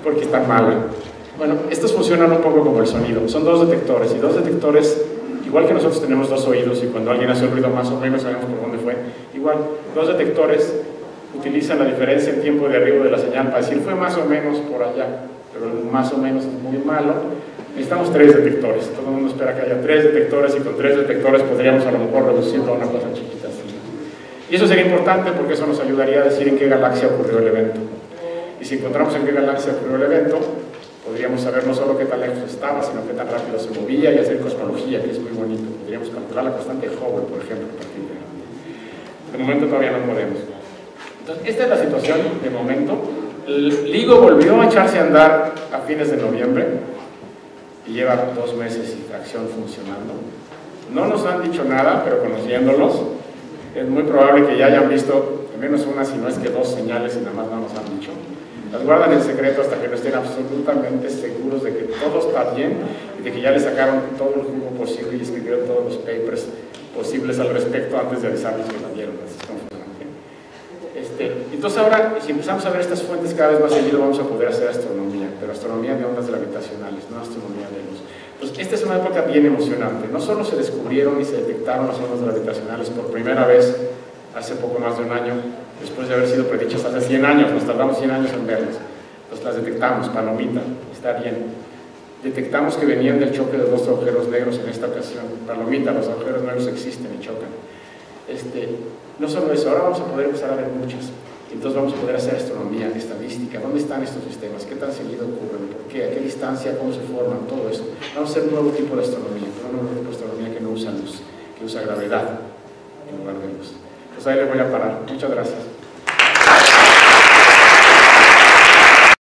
S10: Porque está mala. Bueno, estos funcionan un poco como el sonido. Son 2 detectores, y 2 detectores, igual que nosotros tenemos 2 oídos, y cuando alguien hace un ruido más o menos sabemos por dónde fue, igual, 2 detectores utilizan la diferencia en tiempo de arribo de la señal para decir fue más o menos por allá, pero más o menos es muy malo. Necesitamos 3 detectores. Todo el mundo espera que haya 3 detectores, y con 3 detectores podríamos a lo mejor reducirlo a una cosa chiquita así. Y eso sería importante porque eso nos ayudaría a decir en qué galaxia ocurrió el evento. Y si encontramos en qué galaxia ocurrió el evento, podríamos saber no solo qué tan lejos estaba, sino qué tan rápido se movía y hacer cosmología, que es muy bonito. Podríamos calcular la constante de Hubble, por ejemplo, a partir de momento todavía no podemos. Entonces, esta es la situación de momento. LIGO volvió a echarse a andar a fines de noviembre y lleva 2 meses y fracción funcionando. No nos han dicho nada, pero conociéndolos, es muy probable que ya hayan visto al menos una, si no es que 2 señales y nada más no nos han dicho. Las guardan en secreto hasta que no estén absolutamente seguros de que todo está bien y de que ya le sacaron todo el jugo posible y escribieron todos los papers posibles al respecto antes de avisarnos que la vieron. Entonces ahora, si empezamos a ver estas fuentes cada vez más seguido, vamos a poder hacer astronomía, pero astronomía de ondas gravitacionales, no astronomía de luz. Entonces, esta es una época bien emocionante. No solo se descubrieron y se detectaron las ondas gravitacionales por primera vez hace poco más de un año, después de haber sido predichas hace 100 años, nos tardamos 100 años en verlas. Entonces las detectamos, palomita, está bien. Detectamos que venían del choque de 2 agujeros negros en esta ocasión. Palomita, los agujeros negros existen y chocan. No solo eso, ahora vamos a poder empezar a ver muchas. Entonces vamos a poder hacer astronomía, estadística, dónde están estos sistemas, qué tan seguido ocurren, por qué, a qué distancia, cómo se forman, todo eso. Vamos a hacer un nuevo tipo de astronomía, un nuevo tipo de astronomía que no usa luz, que usa gravedad en lugar de luz. Pues ahí le voy a parar. Muchas gracias.